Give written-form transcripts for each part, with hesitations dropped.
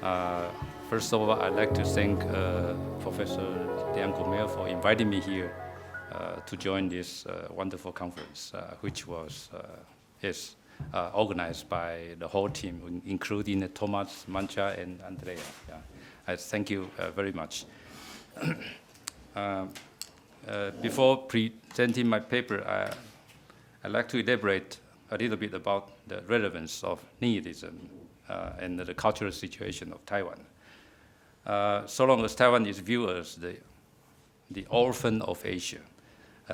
First of all, I'd like to thank Professor Komel for inviting me here to join this wonderful conference, which was organized by the whole team, including Thomas, Mancha, and Andrea. Yeah. I thank you very much. Before presenting my paper, I'd like to elaborate a little bit about the relevance of nihilism and the cultural situation of Taiwan. So long as Taiwan is viewed as the orphan of Asia,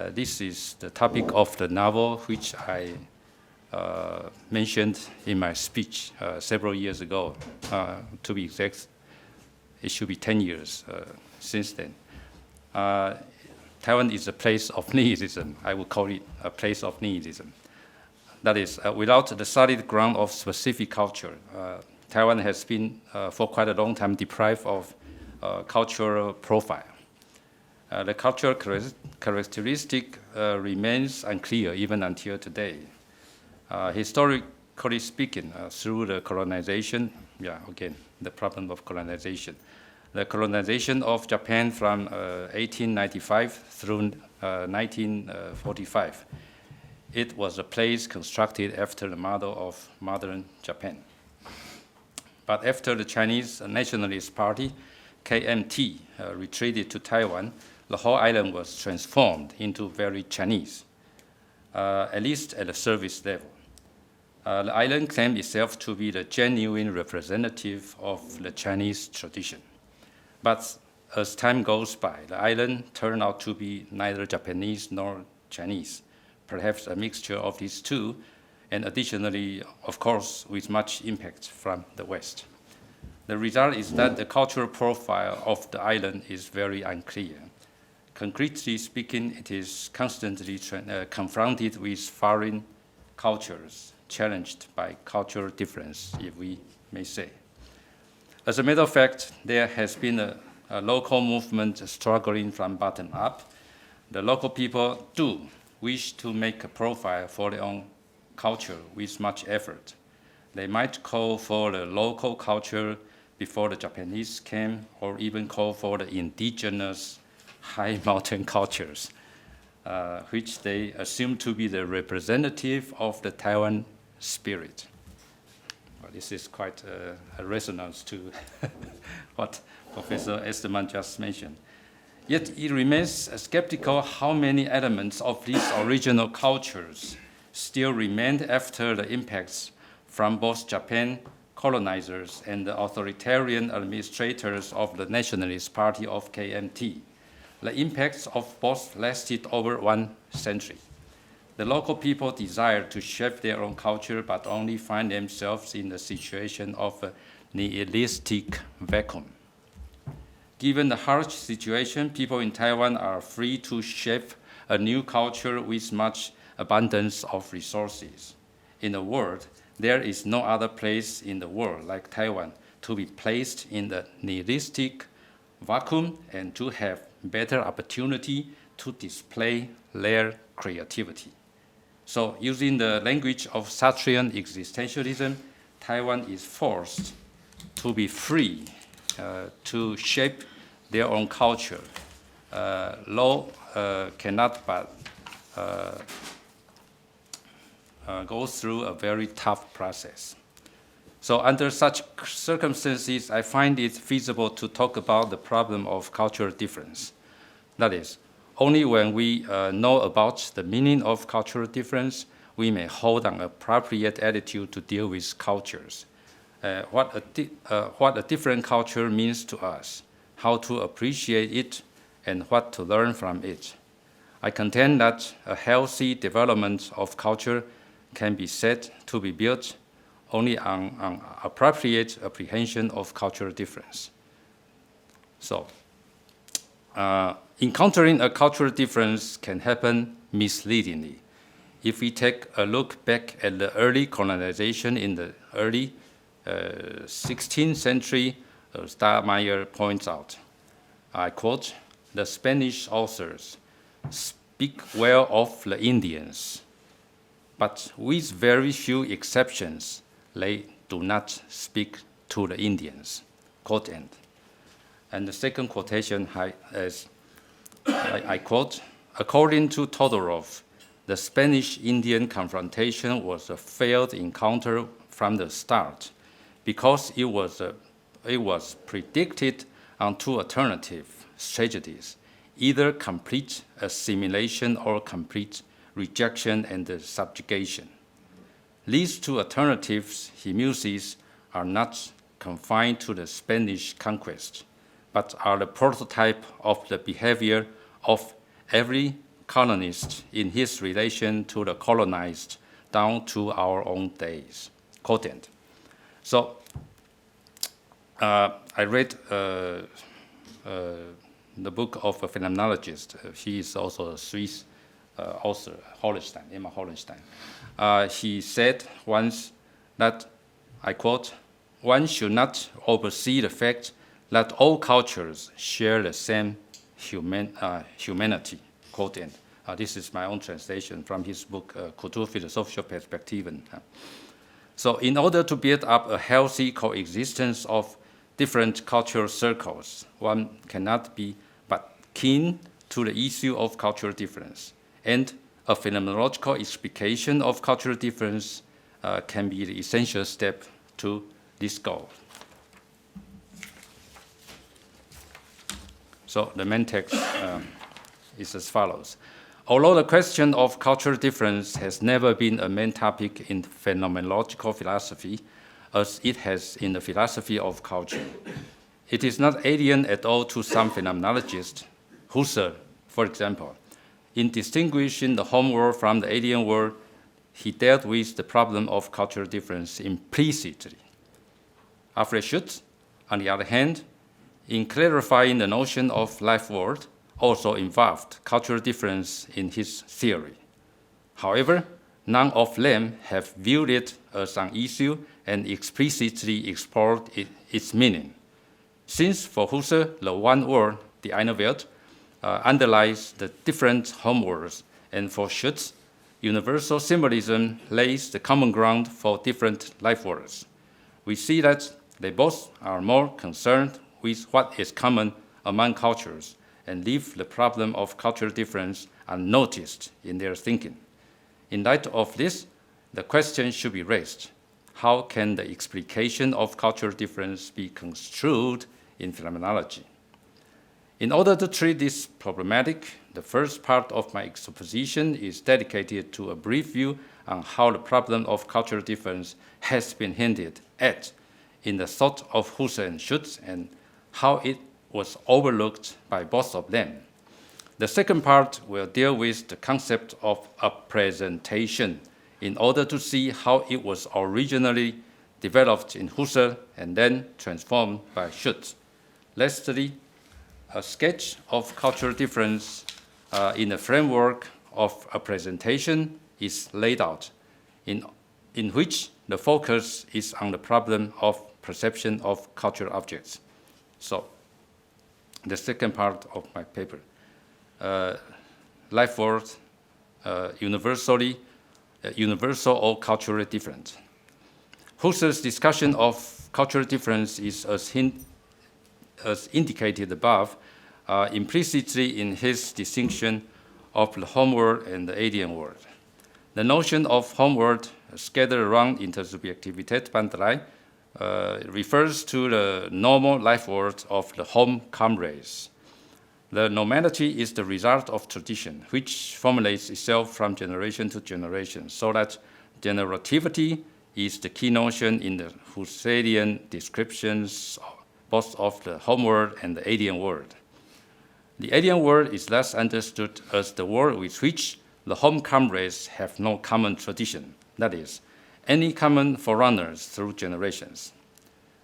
this is the topic of the novel which I mentioned in my speech several years ago. To be exact, it should be 10 years since then. Taiwan is a place of nihilism. I would call it a place of nihilism. That is, without the solid ground of specific culture, Taiwan has been for quite a long time deprived of cultural profile. The cultural characteristic remains unclear even until today. Historically speaking, through the colonization, again, the problem of colonization. The colonization of Japan from 1895 through 1945. It was a place constructed after the model of modern Japan. But after the Chinese Nationalist Party, KMT, retreated to Taiwan, the whole island was transformed into very Chinese, at least at the service level. The island claimed itself to be the genuine representative of the Chinese tradition. But as time goes by, the island turned out to be neither Japanese nor Chinese, perhaps a mixture of these two, and additionally, of course, with much impact from the West. The result is that the cultural profile of the island is very unclear. Concretely speaking, it is constantly confronted with foreign cultures, challenged by cultural difference, if we may say. As a matter of fact, there has been a local movement struggling from bottom up. The local people do wish to make a profile for their own culture with much effort. They might call for the local culture before the Japanese came, or even call for the indigenous high mountain cultures, which they assume to be the representative of the Taiwan spirit. Well, this is quite a resonance to what Professor Esterman just mentioned. Yet it remains skeptical how many elements of these original cultures still remained after the impacts from both Japan colonizers and the authoritarian administrators of the Nationalist Party of KMT. The impacts of both lasted over 1 century. The local people desired to shape their own culture, but only find themselves in a situation of a nihilistic vacuum. Given the harsh situation, people in Taiwan are free to shape a new culture with much abundance of resources. In a word, there is no other place in the world like Taiwan to be placed in the nihilistic vacuum and to have better opportunity to display their creativity. So using the language of Sartrean existentialism, Taiwan is forced to be free to shape their own culture. Law cannot but go through a very tough process. So under such circumstances, I find it feasible to talk about the problem of cultural difference. That is, only when we know about the meaning of cultural difference, we may hold an appropriate attitude to deal with cultures. What a different culture means to us, how to appreciate it, and what to learn from it. I contend that a healthy development of culture can be said to be built only on appropriate apprehension of cultural difference. So, encountering a cultural difference can happen misleadingly. If we take a look back at the early colonization in the early 16th century, as Steinmeier points out, I quote, "The Spanish authors speak well of the Indians, but with very few exceptions, they do not speak to the Indians." quote end. And the second quotation is, I quote, according to Todorov, the Spanish-Indian confrontation was a failed encounter from the start because it was predicted on two alternative strategies, either complete assimilation or complete rejection and subjugation. These two alternatives, he muses, are not confined to the Spanish conquest, but are the prototype of the behavior of every colonist in his relation to the colonized down to our own days. Quote end. So I read the book of a phenomenologist. He is also a Swiss author, Emma Hollenstein. He said once that, I quote, one should not oversee the fact that all cultures share the same humanity, quote end. This is my own translation from his book, Kulturphilosophische Perspektiven. So in order to build up a healthy coexistence of different cultural circles, one cannot be but keen to the issue of cultural difference. And a phenomenological explication of cultural difference can be the essential step to this goal. So the main text is as follows. Although the question of cultural difference has never been a main topic in phenomenological philosophy, as it has in the philosophy of culture, it is not alien at all to some phenomenologists. Husserl, for example, in distinguishing the home world from the alien world, he dealt with the problem of cultural difference implicitly. Alfred Schutz, on the other hand, in clarifying the notion of life world, also involved cultural difference in his theory. However, none of them have viewed it as an issue and explicitly explored its meaning. Since for Husserl, the one world, the eine Welt, underlies the different home worlds, and for Schutz, universal symbolism lays the common ground for different life worlds. We see that they both are more concerned with what is common among cultures and leave the problem of cultural difference unnoticed in their thinking. In light of this, the question should be raised: how can the explication of cultural difference be construed in phenomenology? In order to treat this problematic, the first part of my exposition is dedicated to a brief view on how the problem of cultural difference has been hinted at in the thought of Husserl and Schutz, and how it was overlooked by both of them. The second part will deal with the concept of a presentation in order to see how it was originally developed in Husserl and then transformed by Schutz. Lastly, a sketch of cultural difference in the framework of a presentation is laid out, in which the focus is on the problem of perception of cultural objects. So, the second part of my paper, life world, universal or culturally different. Husserl's discussion of cultural difference is as indicated above, implicitly in his distinction of the home world and the alien world. The notion of home world, scattered around Intersubjektivität refers to the normal life world of the home comrades. The normality is the result of tradition, which formulates itself from generation to generation, so that generativity is the key notion in the Husserlian descriptions both of the home world and the alien world. The alien world is thus understood as the world with which the home comrades have no common tradition, that is, any common forerunners through generations.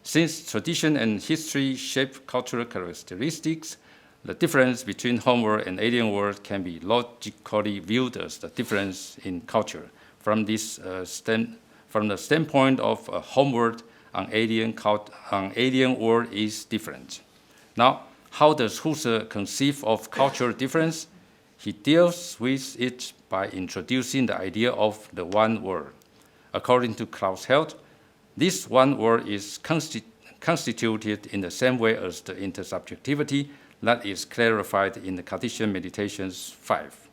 Since tradition and history shape cultural characteristics, the difference between home world and alien world can be logically viewed as the difference in culture. From the standpoint of a home world, an alien world is different. Now, how does Husserl conceive of cultural difference? He deals with it by introducing the idea of the one world. According to Klaus Held, this one world is constituted in the same way as the intersubjectivity that is clarified in the Cartesian Meditations 5.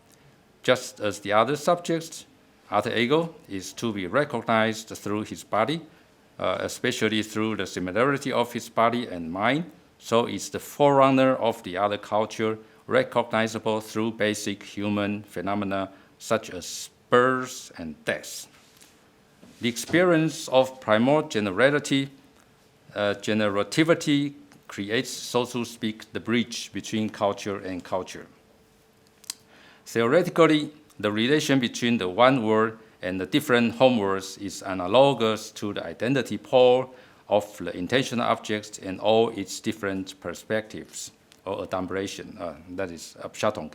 Just as the other subjects, alter ego is to be recognized through his body, especially through the similarity of his body and mind, so is the forerunner of the other culture recognizable through basic human phenomena such as birth and death. The experience of primal generativity creates, so to speak, the bridge between culture and culture. Theoretically, the relation between the one world and the different homeworlds is analogous to the identity pole of the intentional objects and all its different perspectives, or adumbration, that is Abschattung.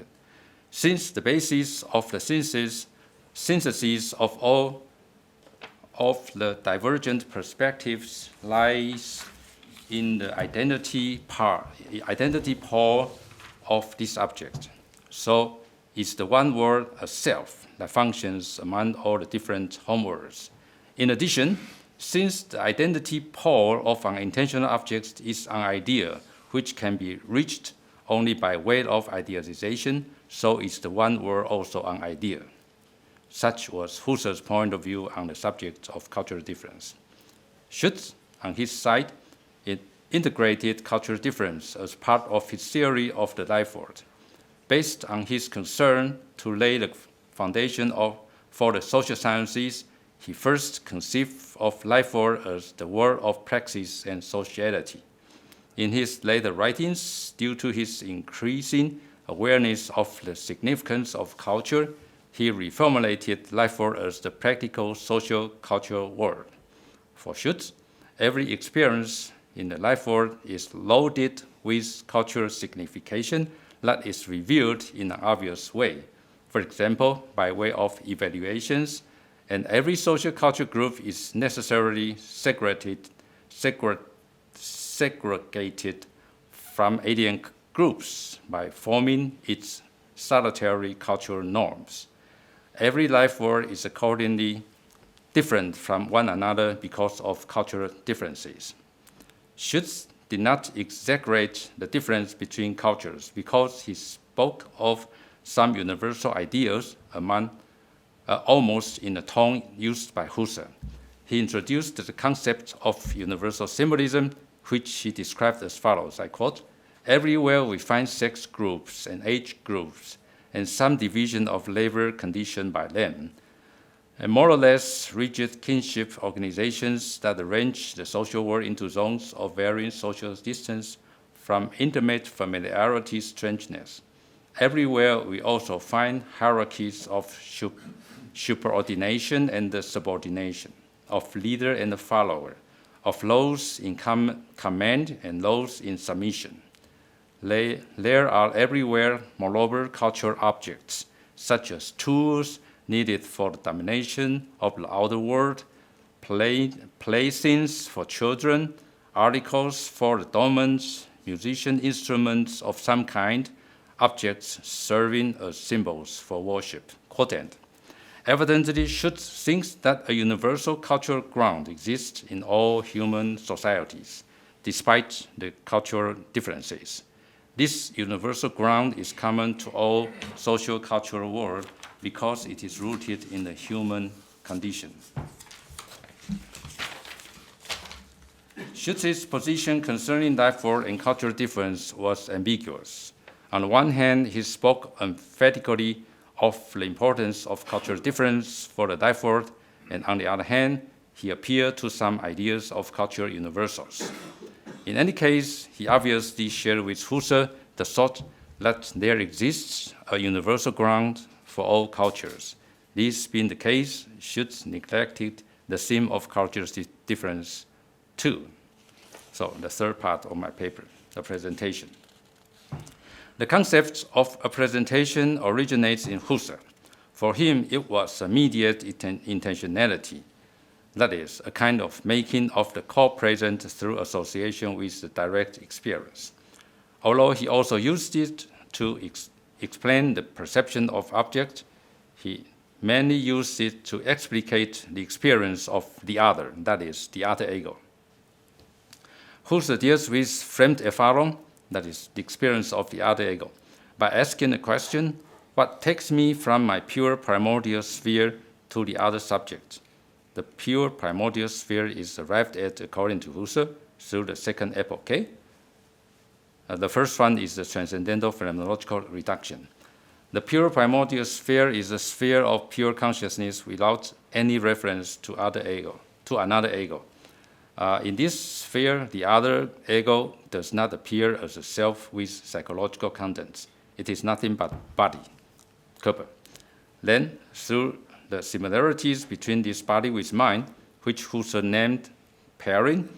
Since the basis of the synthesis of all of the divergent perspectives lies in the identity pole of this object. So it's the one world, a self, that functions among all the different homeworlds. In addition, since the identity pole of an intentional object is an idea which can be reached only by way of idealization, so is the one world also an idea. Such was Husserl's point of view on the subject of cultural difference. Schütz, on his side, integrated cultural difference as part of his theory of the life world. Based on his concern to lay the foundation for the social sciences, he first conceived of life world as the world of praxis and sociality. In his later writings, due to his increasing awareness of the significance of culture, he reformulated life world as the practical social cultural world. For Schütz, every experience in the life world is loaded with cultural signification that is revealed in an obvious way, for example, by way of evaluations, and every social culture group is necessarily segregated from alien groups by forming its solitary cultural norms. Every life world is accordingly different from one another because of cultural differences. Schütz did not exaggerate the difference between cultures because he spoke of some universal ideas almost in the tone used by Husserl. He introduced the concept of universal symbolism, which he described as follows, I quote, "Everywhere we find sex groups and age groups and some division of labor condition by them, and more or less rigid kinship organizations that arrange the social world into zones of varying social distance from intimate familiarity strangeness. Everywhere we also find hierarchies of superordination and subordination, of leader and follower, of those in command and those in submission. There are everywhere, moreover, cultural objects, such as tools needed for the domination of the outer world, playthings for children, articles for the dormant, musician instruments of some kind, objects serving as symbols for worship." Quote end. Evidently, Schütz thinks that a universal cultural ground exists in all human societies, despite the cultural differences. This universal ground is common to all social cultural world because it is rooted in the human condition. Schütz's position concerning life world and cultural difference was ambiguous. On the one hand, he spoke emphatically of the importance of cultural difference for the life world, and on the other hand, he appealed to some ideas of cultural universals. In any case, he obviously shared with Husserl the thought that there exists a universal ground for all cultures. This being the case, Schütz neglected the theme of cultural difference too. So the third part of my paper, the presentation. The concept of a presentation originates in Husserl. For him, it was immediate intentionality, that is, a kind of making of the co-present through association with the direct experience. Although he also used it to explain the perception of objects, he mainly used it to explicate the experience of the other, that is, the alter ego. Husserl deals with Fremderfahrung, that is, the experience of the other ego, by asking the question, what takes me from my pure primordial sphere to the other subject? The pure primordial sphere is arrived at, according to Husserl, through the second epoche. The first one is the transcendental phenomenological reduction. The pure primordial sphere is a sphere of pure consciousness without any reference to another ego. In this sphere, the other ego does not appear as a self with psychological contents. It is nothing but body, Körper. Then, through the similarities between this body with mind, which Husserl named pairing,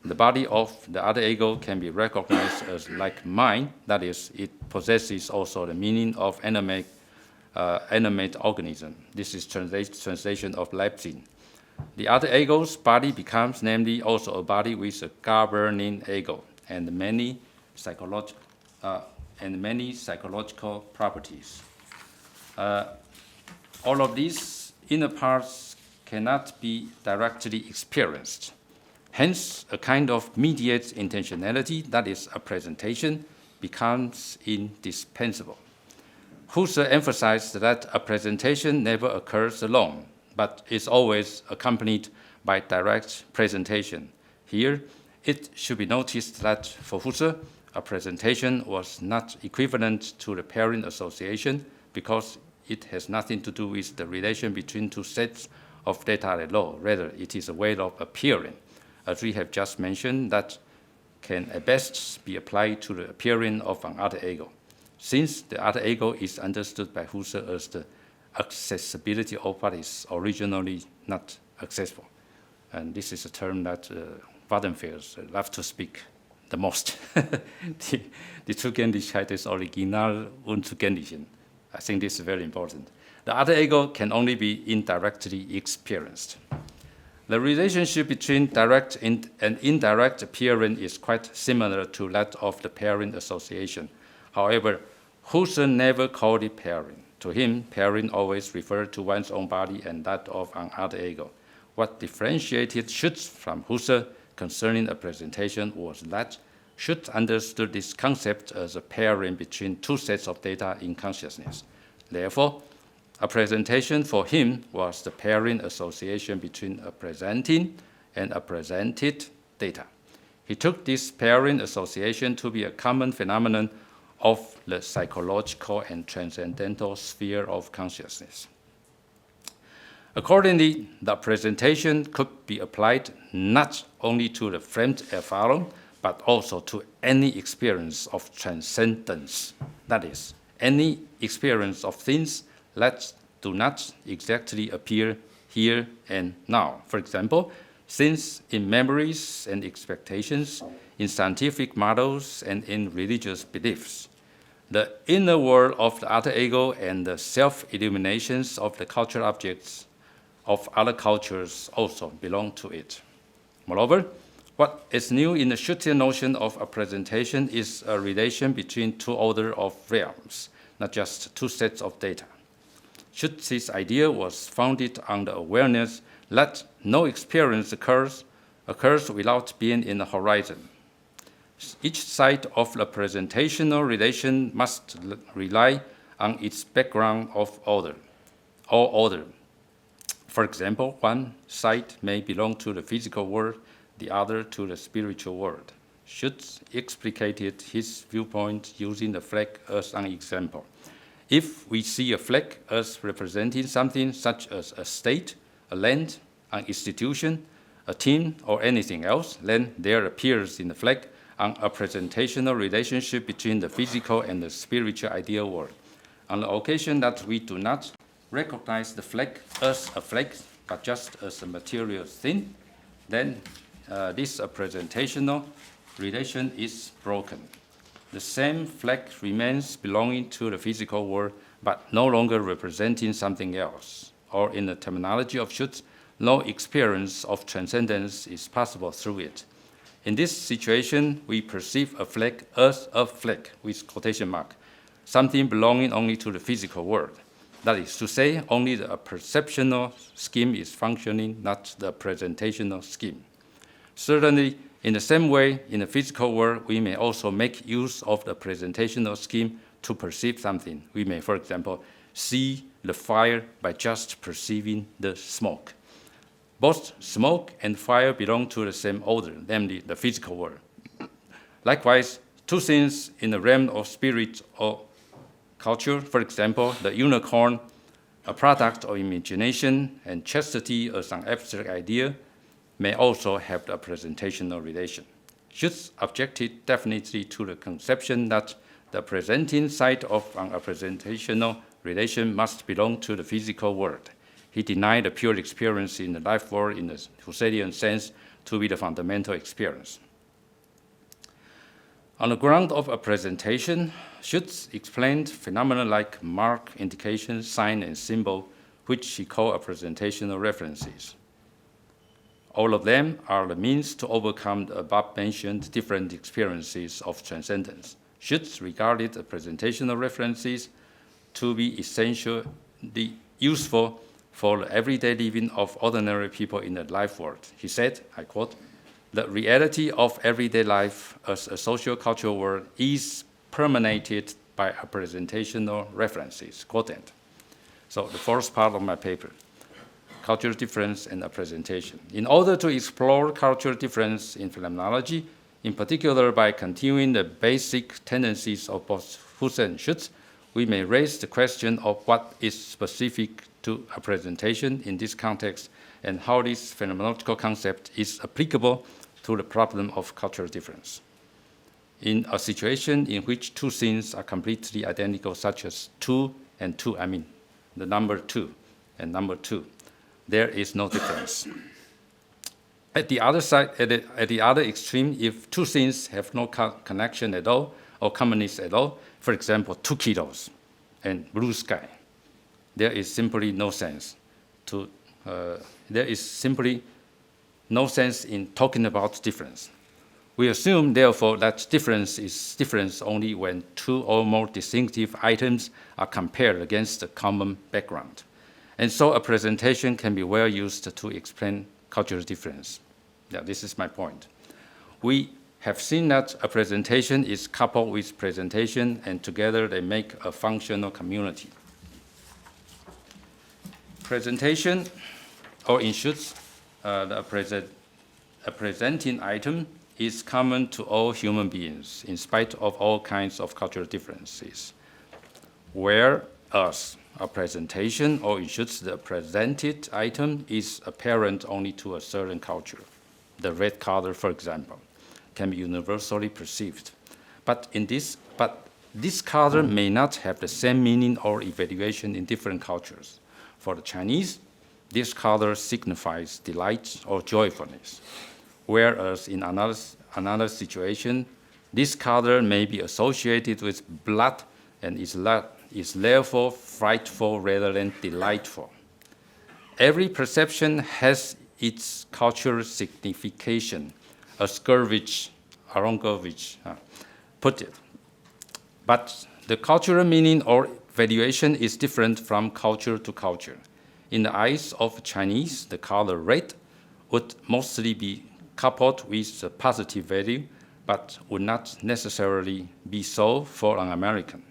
the body of the other ego can be recognized as like mine, that is, it possesses also the meaning of animate organism. This is translation of Leipzig. The other ego's body becomes, namely, also a body with a governing ego and many psychological properties. All of these inner parts cannot be directly experienced. Hence, a kind of mediate intentionality, that is, a presentation, becomes indispensable. Husserl emphasized that a presentation never occurs alone, but is always accompanied by direct presentation. Here, it should be noticed that for Husserl, a presentation was not equivalent to the pairing association because it has nothing to do with the relation between two sets of data at all. Rather, it is a way of appearing, as we have just mentioned, that can at best be applied to the appearing of an other ego, since the other ego is understood by Husserl as the accessibility of what is originally not accessible. And this is a term that Wadenfels love to speak the most. Die Zugänglichkeit des Original Unzugänglichen. I think this is very important. The other ego can only be indirectly experienced. The relationship between direct and indirect appearing is quite similar to that of the pairing association. However, Husserl never called it pairing. To him, pairing always referred to one's own body and that of another ego. What differentiated Schütz from Husserl concerning a presentation was that Schütz understood this concept as a pairing between two sets of data in consciousness. Therefore, a presentation for him was the pairing association between a presenting and a presented data. He took this pairing association to be a common phenomenon of the psychological and transcendental sphere of consciousness. Accordingly, the presentation could be applied not only to the Fremderfahrung, but also to any experience of transcendence, that is, any experience of things that do not exactly appear here and now. For example, since in memories and expectations, in scientific models, and in religious beliefs, the inner world of the other ego and the self-illuminations of the cultural objects of other cultures also belong to it. Moreover, what is new in the Schützian notion of a presentation is a relation between two orders of realms, not just two sets of data. Schütz's idea was founded on the awareness that no experience occurs without being in the horizon. Each side of the presentational relation must rely on its background of order, or order. For example, one side may belong to the physical world, the other to the spiritual world. Schütz explicated his viewpoint using the flag as an example. If we see a flag as representing something such as a state, a land, an institution, a team, or anything else, then there appears in the flag a presentational relationship between the physical and the spiritual ideal world. On the occasion that we do not recognize the flag as a flag, but just as a material thing, then this presentational relation is broken. The same flag remains belonging to the physical world, but no longer representing something else. Or in the terminology of Schütz, no experience of transcendence is possible through it. In this situation, we perceive a flag as a flag, with quotation mark, something belonging only to the physical world. That is to say, only the perceptional scheme is functioning, not the presentational scheme. Certainly, In the same way, in the physical world, we may also make use of the presentational scheme to perceive something. We may, for example, see the fire by just perceiving the smoke. Both smoke and fire belong to the same order, namely the physical world. Likewise, two things in the realm of spirit or culture, for example, the unicorn, a product of imagination, and chastity as an abstract idea, may also have a presentational relation. Schutz objected definitely to the conception that the presenting side of an presentational relation must belong to the physical world. He denied the pure experience in the life world in the Husserlian sense to be the fundamental experience. On the ground of a presentation, Schutz explained phenomena like mark, indication, sign, and symbol, which he called presentational references. All of them are the means to overcome the above-mentioned different experiences of transcendence. Schutz regarded the presentational references to be essentially useful for the everyday living of ordinary people in the life world. He said, I quote, "The reality of everyday life as a social-cultural world is permeated by presentational references," quote end. So the fourth part of my paper, cultural difference and a presentation. In order to explore cultural difference in phenomenology, in particular by continuing the basic tendencies of both Husserl and Schutz, we may raise the question of what is specific to a presentation in this context and how this phenomenological concept is applicable to the problem of cultural difference. In a situation in which two things are completely identical, such as two and two, I mean the number two and number two, there is no difference. At the other side, at the other extreme, if two things have no connection at all or commonness at all, for example, 2 kilos and blue sky, there is simply no sense in talking about difference. We assume, therefore, that difference is difference only when two or more distinctive items are compared against a common background. And so a presentation can be well used to explain cultural difference. Yeah, this is my point. We have seen that a presentation is coupled with presentation, and together they make a functional community. Presentation, or in Schutz, a presenting item is common to all human beings, in spite of all kinds of cultural differences. Whereas a presentation, or in Schutz, the presented item is apparent only to a certain culture. The red color, for example, can be universally perceived. But this color may not have the same meaning or evaluation in different cultures. For the Chinese, this color signifies delight or joyfulness, whereas in another situation, this color may be associated with blood and is therefore frightful rather than delightful. Every perception has its cultural signification, as Aaron Gervich put it. But the cultural meaning or valuation is different from culture to culture. In the eyes of Chinese, the color red would mostly be coupled with a positive value, but would not necessarily be so for an American.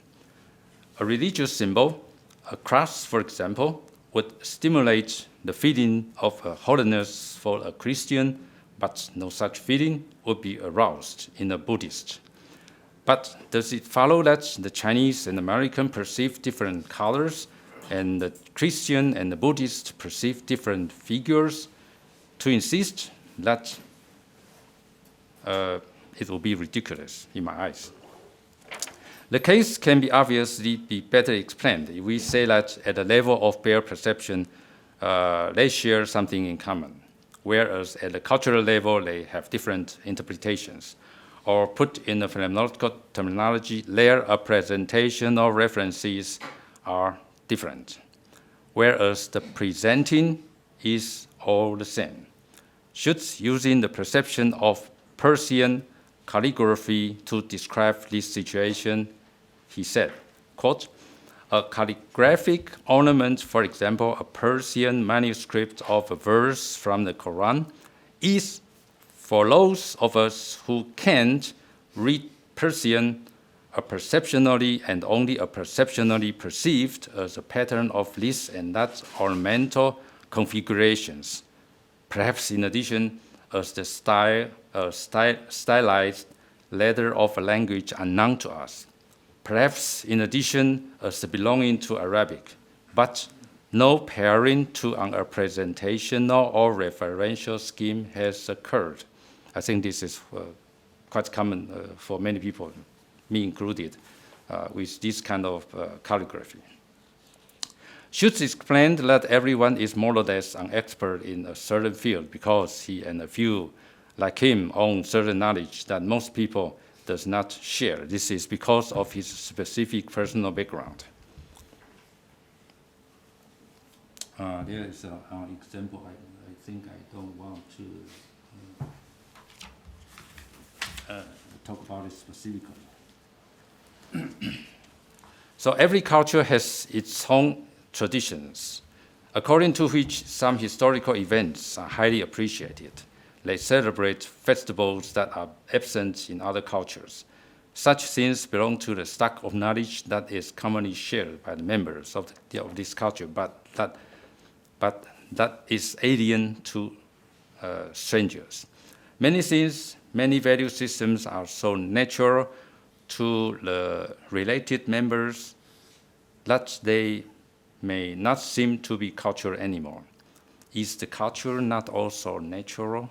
A religious symbol, a cross, for example, would stimulate the feeling of holiness for a Christian, but no such feeling would be aroused in a Buddhist. But does it follow that the Chinese and American perceive different colors, and the Christian and the Buddhist perceive different figures? To insist that it will be ridiculous in my eyes. The case can be obviously be better explained if we say that at the level of bare perception, they share something in common, whereas at the cultural level, they have different interpretations. Or put in the phenomenological terminology, their presentation or references are different, whereas the presenting is all the same. Schutz, using the perception of Persian calligraphy to describe this situation, he said, quote, "A calligraphic ornament, for example, a Persian manuscript of a verse from the Quran, is For those of us who can't read Persian, a perceptionally and only a perceptionally perceived as a pattern of this and that ornamental configurations, perhaps in addition as the stylized letter of a language unknown to us, perhaps in addition as belonging to Arabic, but no pairing to an representational or referential scheme has occurred. I think this is quite common for many people, me included, with this kind of calligraphy. Schutz explained that everyone is more or less an expert in a certain field because he and a few like him own certain knowledge that most people does not share. This is because of his specific personal background. There is an example. I think I don't want to talk about it specifically. So every culture has its own traditions, according to which some historical events are highly appreciated. They celebrate festivals that are absent in other cultures. Such things belong to the stock of knowledge that is commonly shared by the members of this culture, but that is alien to strangers. Many things, many value systems are so natural to the related members that they may not seem to be cultural anymore. Is the culture not also natural?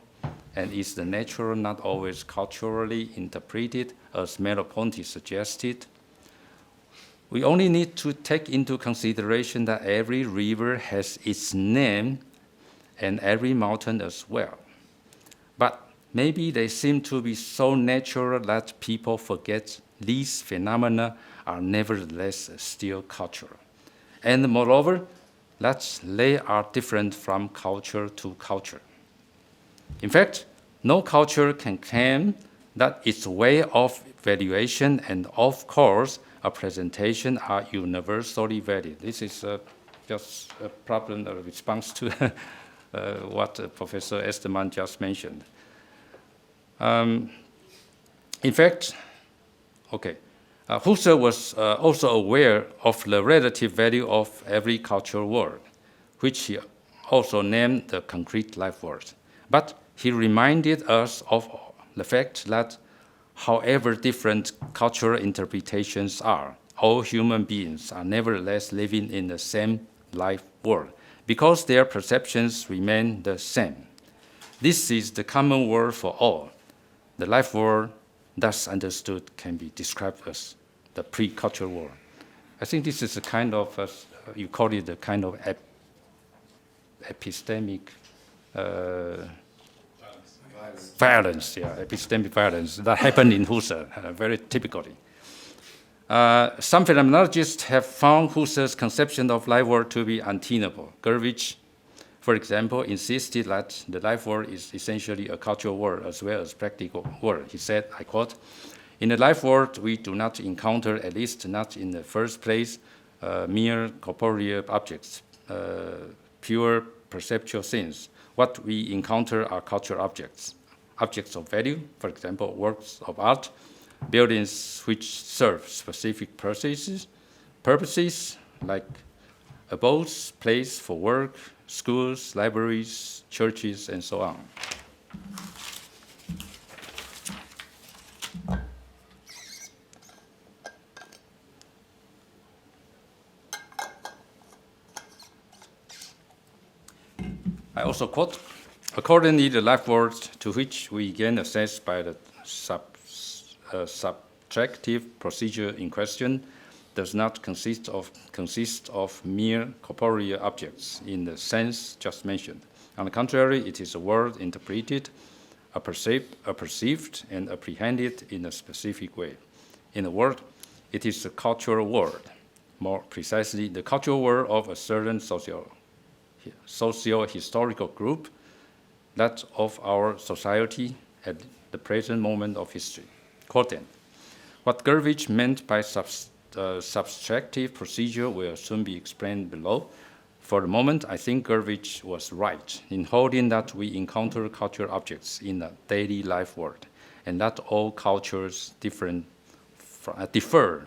And is the natural not always culturally interpreted, as Merleau-Ponty suggested? We only need to take into consideration that every river has its name and every mountain as well. But maybe they seem to be so natural that people forget these phenomena are nevertheless still cultural. And moreover, that they are different from culture to culture. In fact, no culture can claim that its way of valuation and, of course, a presentation are universally valid. This is just a problem, a response to what Professor Esterman just mentioned. In fact, Husserl was also aware of the relative value of every cultural word, which he also named the concrete life words. But he reminded us of the fact that however different cultural interpretations are, all human beings are nevertheless living in the same life world because their perceptions remain the same. This is the common word for all. The life world, thus understood, can be described as the pre-cultural world. I think this is a kind of, you call it a kind of epistemic violence, epistemic violence that happened in Husserl, very typically. Some phenomenologists have found Husserl's conception of life world to be untenable. Gurvich, for example, insisted that the life world is essentially a cultural world as well as practical world. He said, I quote, "In the life world, we do not encounter, at least not in the first place, mere corporeal objects, pure perceptual things. What we encounter are cultural objects, objects of value, for example, works of art, buildings which serve specific purposes like abodes, place for work, schools, libraries, churches, and so on." I also quote, "Accordingly, the life world to which we gain access by the subtractive procedure in question does not consist of mere corporeal objects in the sense just mentioned. On the contrary, it is a world interpreted, perceived, and apprehended in a specific way. In a word, it is a cultural world. More precisely, the cultural world of a certain socio-historical group, that of our society at the present moment of history." Quote then, what Gurvich meant by subtractive procedure will soon be explained below. For the moment, I think Revije was right in holding that we encounter cultural objects in a daily life world, and that all cultures differ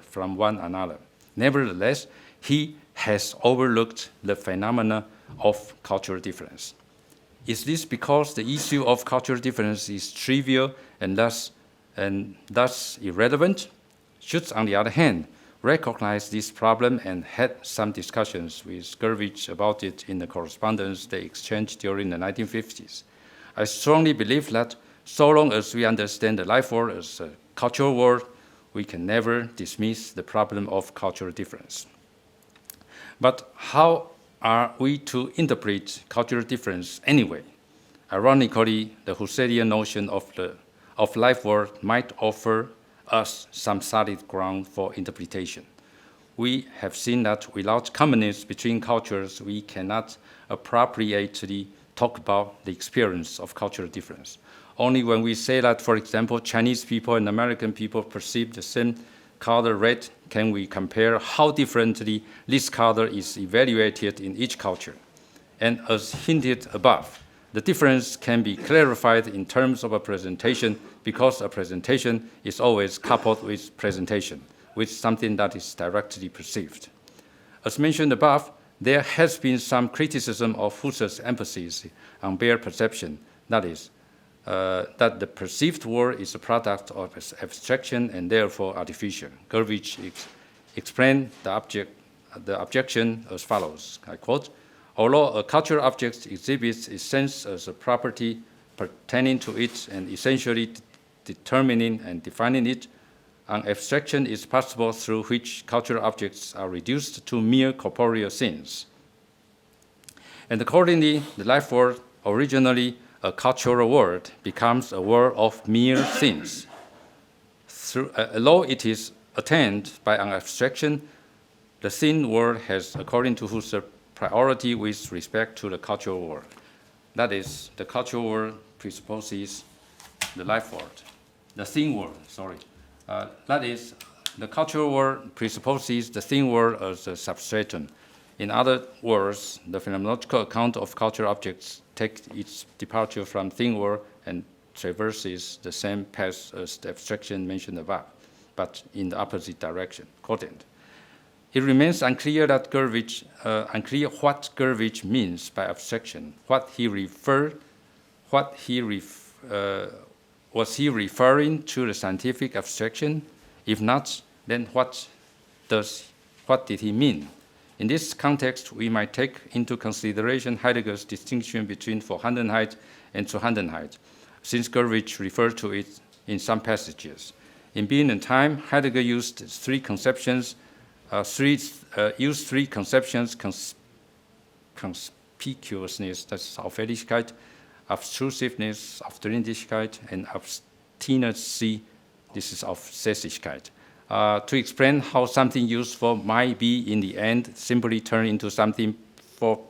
from one another. Nevertheless, he has overlooked the phenomena of cultural difference. Is this because the issue of cultural difference is trivial and thus irrelevant? Schutz, on the other hand, recognized this problem and had some discussions with Revije about it in the correspondence they exchanged during the 1950s. I strongly believe that so long as we understand the life world as a cultural world, we can never dismiss the problem of cultural difference. But how are we to interpret cultural difference anyway? Ironically, the Husserlian notion of life world might offer us some solid ground for interpretation. We have seen that without commonness between cultures, we cannot appropriately talk about the experience of cultural difference. Only when we say that, for example, Chinese people and American people perceive the same color red, can we compare how differently this color is evaluated in each culture. And as hinted above, the difference can be clarified in terms of a presentation because a presentation is always coupled with presentation, with something that is directly perceived. As mentioned above, there has been some criticism of Husserl's emphasis on bare perception, that is, that the perceived world is a product of abstraction and therefore artificial. Revije explained the objection as follows, I quote, "Although a cultural object exhibits its sense as a property pertaining to it and essentially determining and defining it, an abstraction is possible through which cultural objects are reduced to mere corporeal things. And accordingly, the life world, originally a cultural world, becomes a world of mere things. Although it is attained by an abstraction, the thing world has, according to Husserl, priority with respect to the cultural world. That is, the cultural world presupposes the life world. The thing world, sorry. That is, the cultural world presupposes the thing world as a substratum. In other words, the phenomenological account of cultural objects takes its departure from thing world and traverses the same path as the abstraction mentioned above, but in the opposite direction. Quoted. It remains unclear what Revije means by abstraction. Was he referring to the scientific abstraction? If not, then what did he mean? In this context, we might take into consideration Heidegger's distinction between Vorhandenheit and Zuhandenheit, since Revije referred to it in some passages. In Being and Time, Heidegger used three conceptions, conspicuousness, that's Auffälligkeit, Abstrusiveness, Aufdringlichkeit, and Obstinacy, this is Aufsässigkeit, to explain how something useful might be in the end simply turn into something for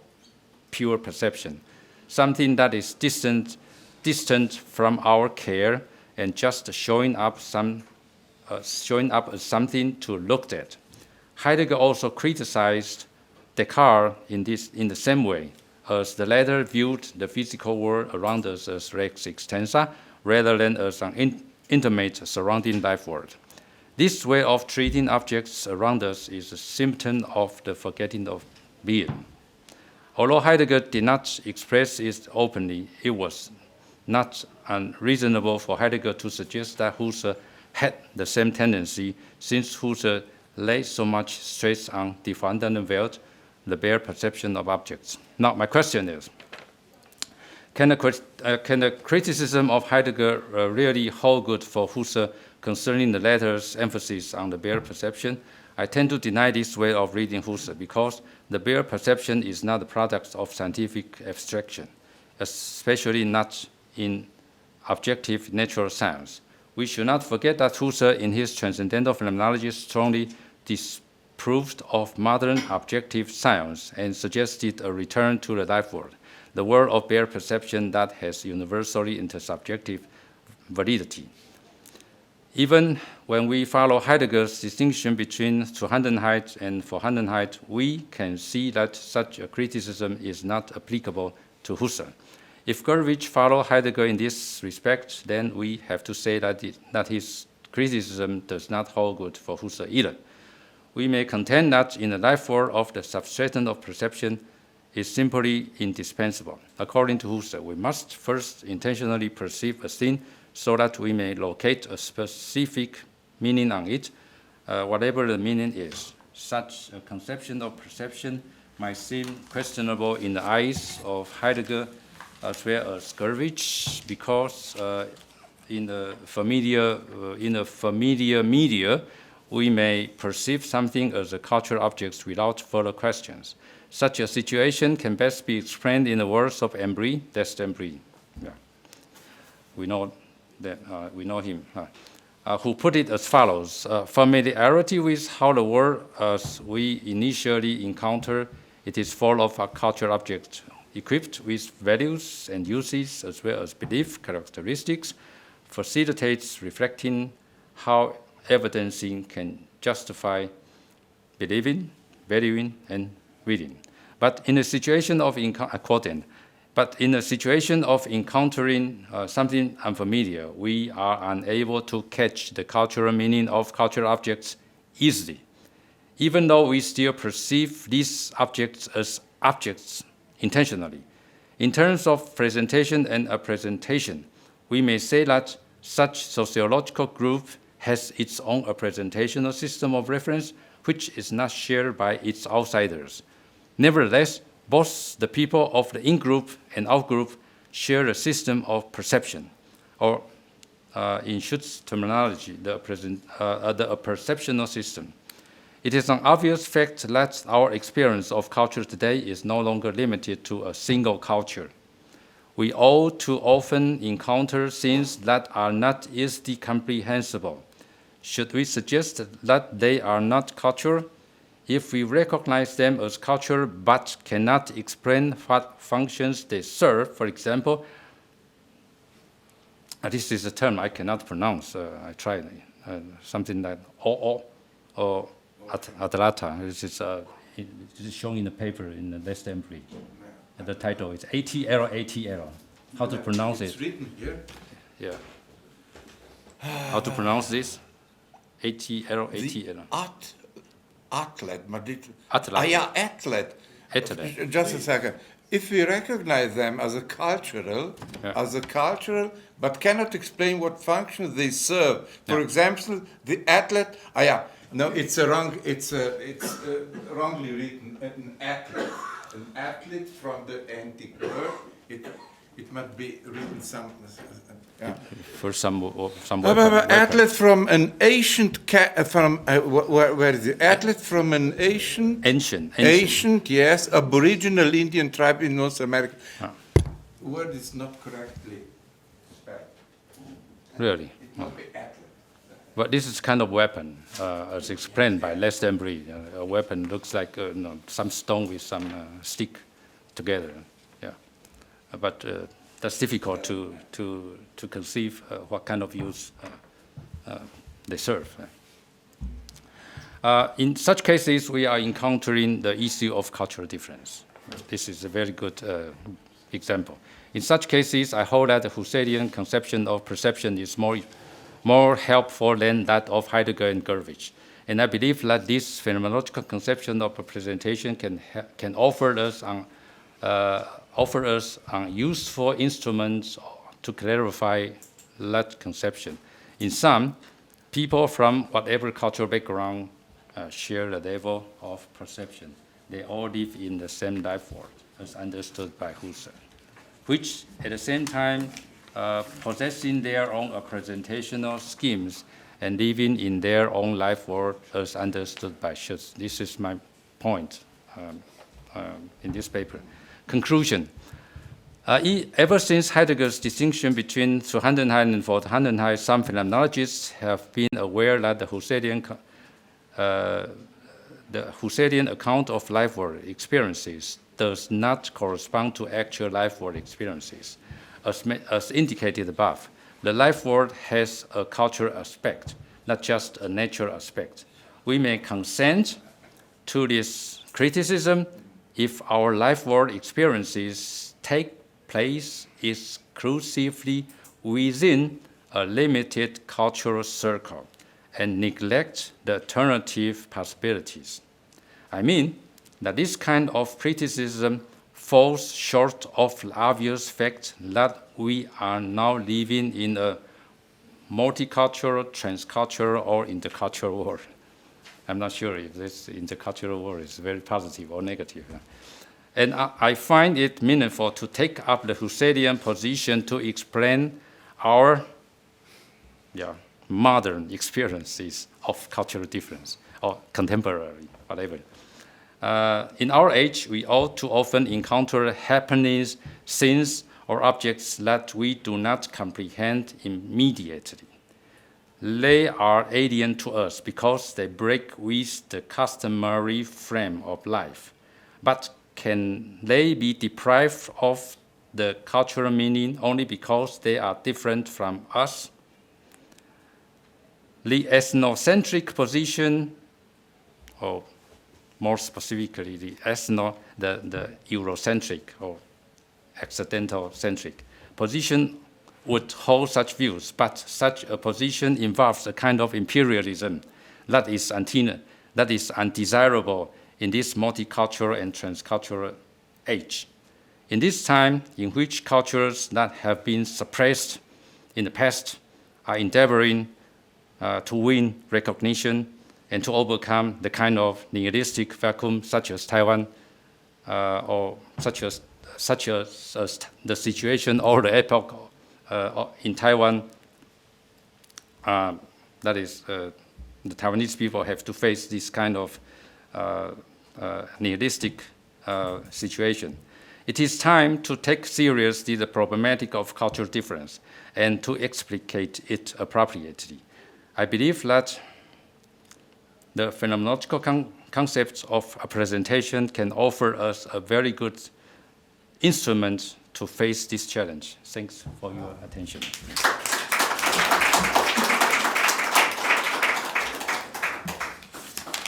pure perception, something that is distant from our care and just showing up as something to look at. Heidegger also criticized Descartes in the same way, as the latter viewed the physical world around us as res extensa rather than as an intimate surrounding life world. This way of treating objects around us is a symptom of the forgetting of being. Although Heidegger did not express it openly, it was not unreasonable for Heidegger to suggest that Husserl had the same tendency, since Husserl laid so much stress on die vorhandene Welt, the bare perception of objects. Now, my question is, can the criticism of Heidegger really hold good for Husserl concerning the latter's emphasis on the bare perception? I tend to deny this way of reading Husserl because the bare perception is not the product of scientific abstraction, especially not in objective natural science. We should not forget that Husserl, in his transcendental phenomenology, strongly disproved of modern objective science and suggested a return to the life world, the world of bare perception that has universally intersubjective validity. Even when we follow Heidegger's distinction between Zuhandenheit and Vorhandenheit, we can see that such a criticism is not applicable to Husserl. If Gurvitch followed Heidegger in this respect, then we have to say that his criticism does not hold good for Husserl either. We may contend that in the life world of the substratum of perception is simply indispensable. According to Husserl, we must first intentionally perceive a thing so that we may locate a specific meaning on it, whatever the meaning is. Such a conception of perception might seem questionable in the eyes of Heidegger as well as Gurvitch, because in the familiar media, we may perceive something as a cultural object without further questions. Such a situation can best be explained in the words of Embry, Embry. Yeah. We know him, who put it as follows. Familiarity with how the world as we initially encounter it is full of cultural objects equipped with values and uses as well as belief characteristics facilitates reflecting how evidencing can justify believing, valuing, and reading. But in a situation of encountering something unfamiliar, we are unable to catch the cultural meaning of cultural objects easily, even though we still perceive these objects as objects intentionally. In terms of presentation and appresentation, we may say that such sociological group has its own representational system of reference, which is not shared by its outsiders. Nevertheless, both the people of the in-group and out-group share a system of perception, or in Schutz's terminology, the perceptional system. It is an obvious fact that our experience of culture today is no longer limited to a single culture. We all too often encounter things that are not easily comprehensible. Should we suggest that they are not culture? If we recognize them as culture but cannot explain what functions they serve, for example, this is a term I cannot pronounce. I tried something like or atlata. This is shown in the paper in the last entry. The title is ATL. How to pronounce it? It's written here. Yeah. How to pronounce this? ATL. Athlete. Athlete. Yeah, athlete. Just a second. If we recognize them as a cultural, but cannot explain what function they serve. For example, the athlete. No, it's wrongly written. An athlete from the antique world. It must be written for some athlete from an ancient where is it? Athlete from an ancient, yes, aboriginal Indian tribe in North America. Word is not correctly spelled. Really? It must be athlete. But this is kind of weapon, as explained by Les Embry. A weapon looks like some stone with some stick together. Yeah, but that's difficult to conceive what kind of use they serve. In such cases, we are encountering the issue of cultural difference. This is a very good example. In such cases, I hold that the Husserlian conception of perception is more helpful than that of Heidegger and Gurvitch. And I believe that this phenomenological conception of representation can offer us useful instruments to clarify that conception. In sum, people from whatever cultural background share the level of perception. They all live in the same life world, as understood by Husserl, which at the same time possessing their own representational schemes and living in their own life world as understood by Schutz. This is my point in this paper. Conclusion. Ever since Heidegger's distinction between Zuhandenheit and Vorhandenheit, some phenomenologists have been aware that the Husserlian account of life world experiences does not correspond to actual life world experiences. As indicated above, the life world has a cultural aspect, not just a natural aspect. We may consent to this criticism if our life world experiences take place exclusively within a limited cultural circle and neglect the alternative possibilities. I mean that this kind of criticism falls short of the obvious fact that we are now living in a multicultural, transcultural, or intercultural world. I'm not sure if this intercultural world is very positive or negative. And I find it meaningful to take up the Husserlian position to explain our modern experiences of cultural difference, or contemporary, whatever. In our age, we all too often encounter happenings, scenes, or objects that we do not comprehend immediately. They are alien to us because they break with the customary frame of life. But can they be deprived of the cultural meaning only because they are different from us? The ethnocentric position, or more specifically, the Eurocentric or accidental-centric position would hold such views, but such a position involves a kind of imperialism that is undesirable in this multicultural and transcultural age. In this time in which cultures that have been suppressed in the past are endeavoring to win recognition and to overcome the kind of nihilistic vacuum such as Taiwan or such as the situation or the epoch in Taiwan, that is, the Taiwanese people have to face this kind of nihilistic situation. It is time to take seriously the problematic of cultural difference and to explicate it appropriately. I believe that the phenomenological concepts of a presentation can offer us a very good instrument to face this challenge. Thanks for your attention.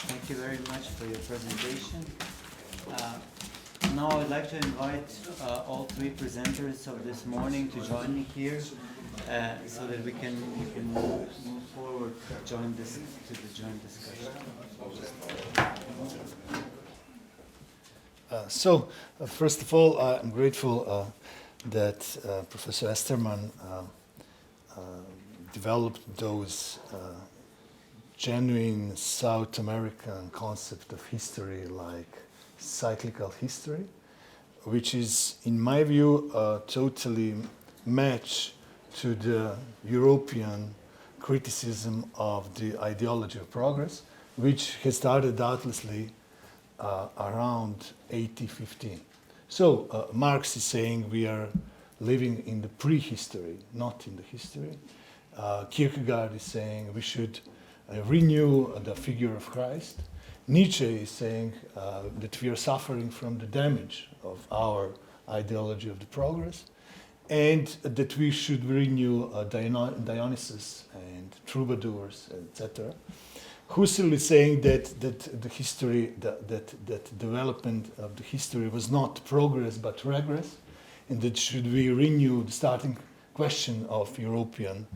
Thank you very much for your presentation. Now I'd like to invite all three presenters of this morning to join me here so that we can move forward to the joint discussion. First of all, I'm grateful that Professor Esterman developed those genuine South American concept of history like cyclical history, which is, in my view, totally match to the European criticism of the ideology of progress, which has started doubtlessly around 1815. So Marx is saying we are living in the prehistory, not in the history. Kierkegaard is saying we should renew the figure of Christ. Nietzsche is saying that we are suffering from the damage of our ideology of the progress, and that we should renew Dionysus and troubadours, etc. Husserl is saying that the history, that development of the history was not progress but regress, and that should we renew the starting question of European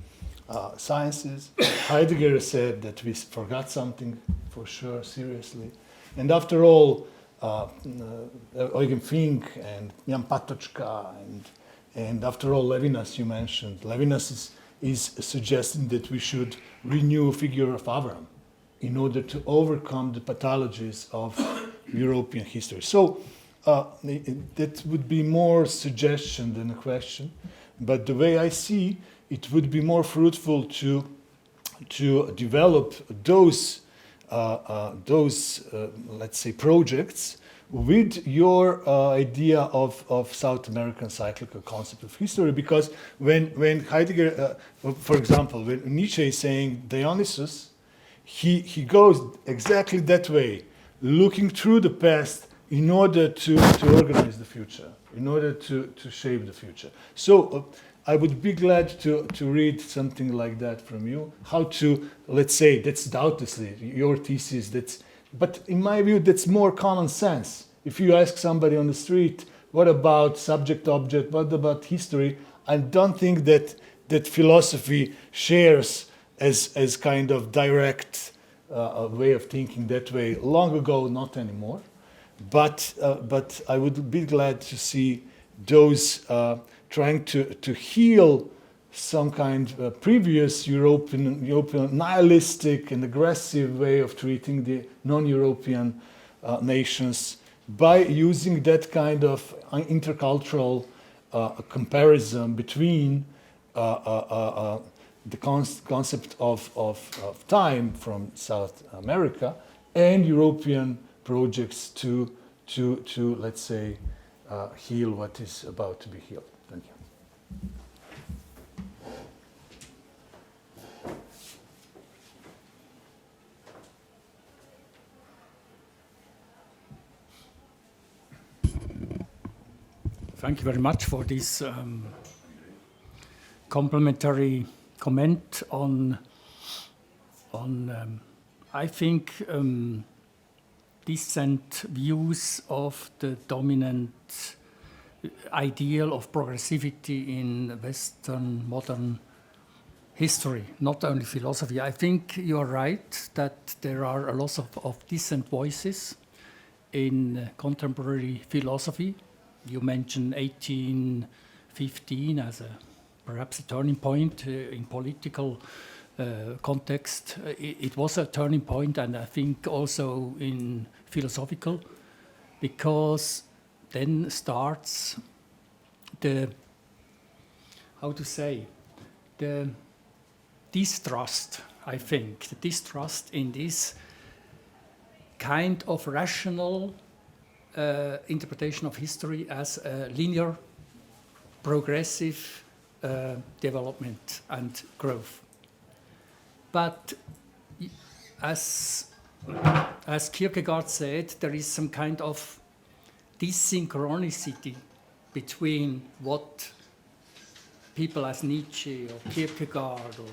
sciences. Heidegger said that we forgot something for sure, seriously. And after all, Eugen Fink and Jan Patočka and after all, Levinas, you mentioned. Levinas is suggesting that we should renew a figure of Abraham in order to overcome the pathologies of European history. So that would be more suggestion than a question. But the way I see, it would be more fruitful to develop those let's say, projects with your idea of South American cyclical concept of history, because when Heidegger, for example, when Nietzsche is saying Dionysus, he goes exactly that way, looking through the past in order to organize the future, in order to shape the future. So I would be glad to read something like that from you. How to, let's say, that's doubtlessly your thesis, but in my view, that's more common sense. If you ask somebody on the street, what about subject-object, what about history, I don't think that philosophy shares as kind of direct way of thinking that way. Long ago, not anymore. But I would be glad to see those trying to heal some kind of previous European nihilistic and aggressive way of treating the non-European nations by using that kind of intercultural comparison between the concept of time from South America and European projects to let's say heal what is about to be healed. Thank you. Thank you very much for this complimentary comment on I think distant views of the dominant ideal of progressivity in Western modern history, not only philosophy. I think you are right that there are a lot of dissent voices in contemporary philosophy. You mentioned 1815 as perhaps a turning point in political context. It was a turning point, and I think also in philosophical, because then starts the distrust, I think, the distrust in this kind of rational interpretation of history as a linear, progressive development and growth. But as Kierkegaard said, there is some kind of dysynchronicity between what people as Nietzsche or Kierkegaard, or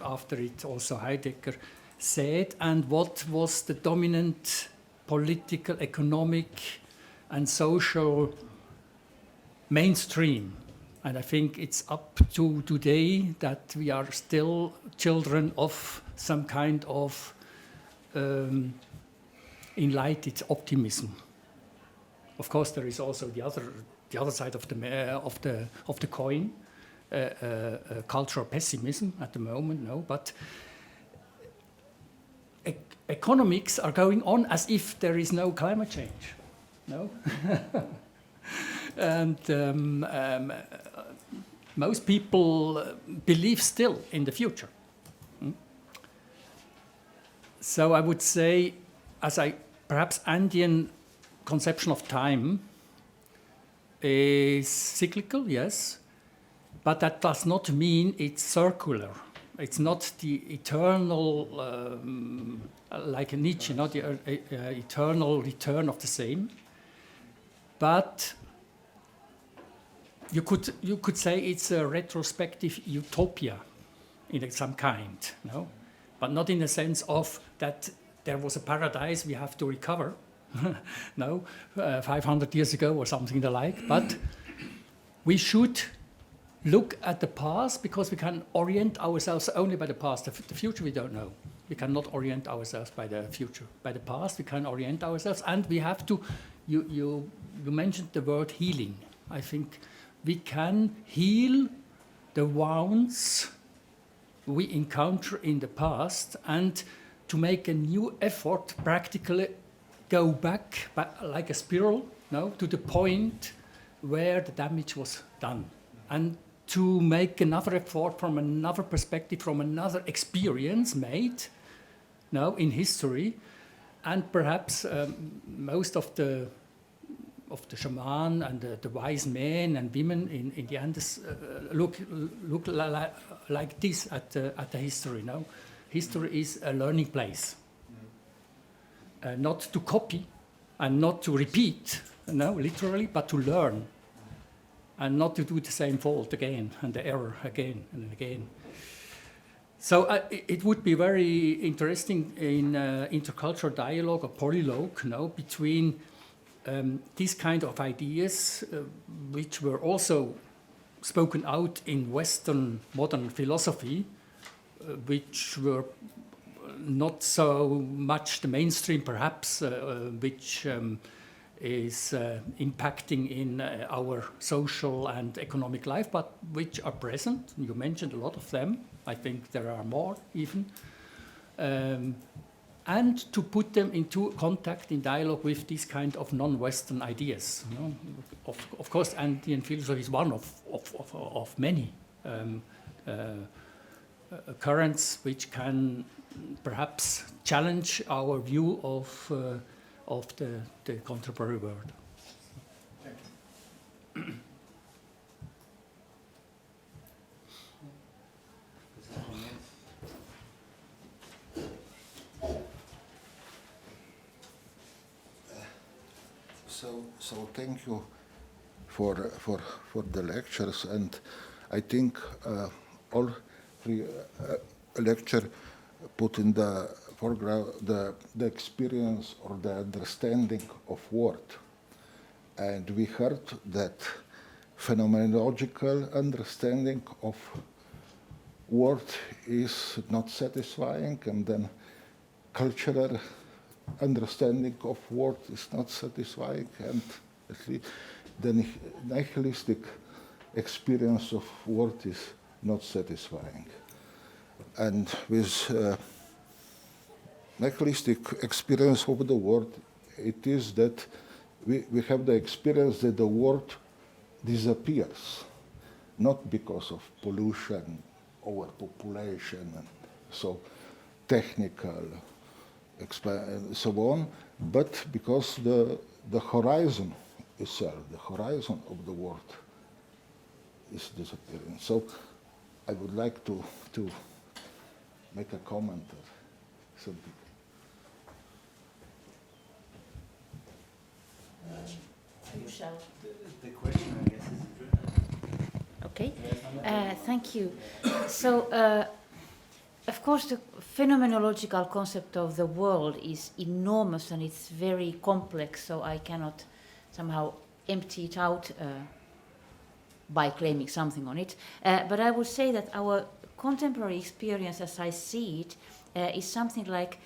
after it also Heidegger, said, and what was the dominant political, economic, and social mainstream. And I think it's up to today that we are still children of some kind of enlightened optimism. Of course, there is also the other side of the coin, cultural pessimism at the moment. No, but economics are going on as if there is no climate change. No. And most people believe still in the future. So I would say, perhaps Andean conception of time is cyclical, yes, but that does not mean it's circular. It's not the eternal, like Nietzsche, not the eternal return of the same, but you could say it's a retrospective utopia in some kind, no? But not in the sense of that there was a paradise we have to recover, no, 500 years ago or something like. But we should look at the past because we can orient ourselves only by the past. The future we don't know. We cannot orient ourselves by the future. By the past we can orient ourselves, and we have to. You mentioned the word healing. I think we can heal the wounds we encounter in the past, and to make a new effort, practically go back like a spiral, no, to the point where the damage was done, and to make another effort from another perspective, from another experience made, no, in history, and perhaps most of the shaman and the wise men and women in the Andes look like this at the history. No, history is a learning place, not to copy and not to repeat, no, literally, but to learn. and not to do the same fault again and the error again and again. So it would be very interesting in intercultural dialogue or polylogue, between these kind of ideas, which were also spoken out in Western modern philosophy, which were not so much the mainstream, perhaps, which is impacting in our social and economic life, but which are present. You mentioned a lot of them. I think there are more even. And to put them into contact, in dialogue with these kind of non-Western ideas. Of course, Andean philosophy is one of many currents which can perhaps challenge our view of the contemporary world. So thank you for the lectures, and I think all three lecture put in the foreground the experience or the understanding of word. And we heard that phenomenological understanding of word is not satisfying, and then cultural understanding of word is not satisfying, and at least the nihilistic experience of word is not satisfying. And with nihilistic experience of the world, it is that we have the experience that the world disappears, not because of pollution, overpopulation, and so technical, and so on, but because the horizon itself, the horizon of the world is disappearing. So I would like to make a comment or something. You shall. The question, I guess, is... Okay, thank you. So, of course, the phenomenological concept of the world is enormous and it's very complex, so I cannot somehow empty it out by claiming something on it. But I would say that our contemporary experience, as I see it, is something like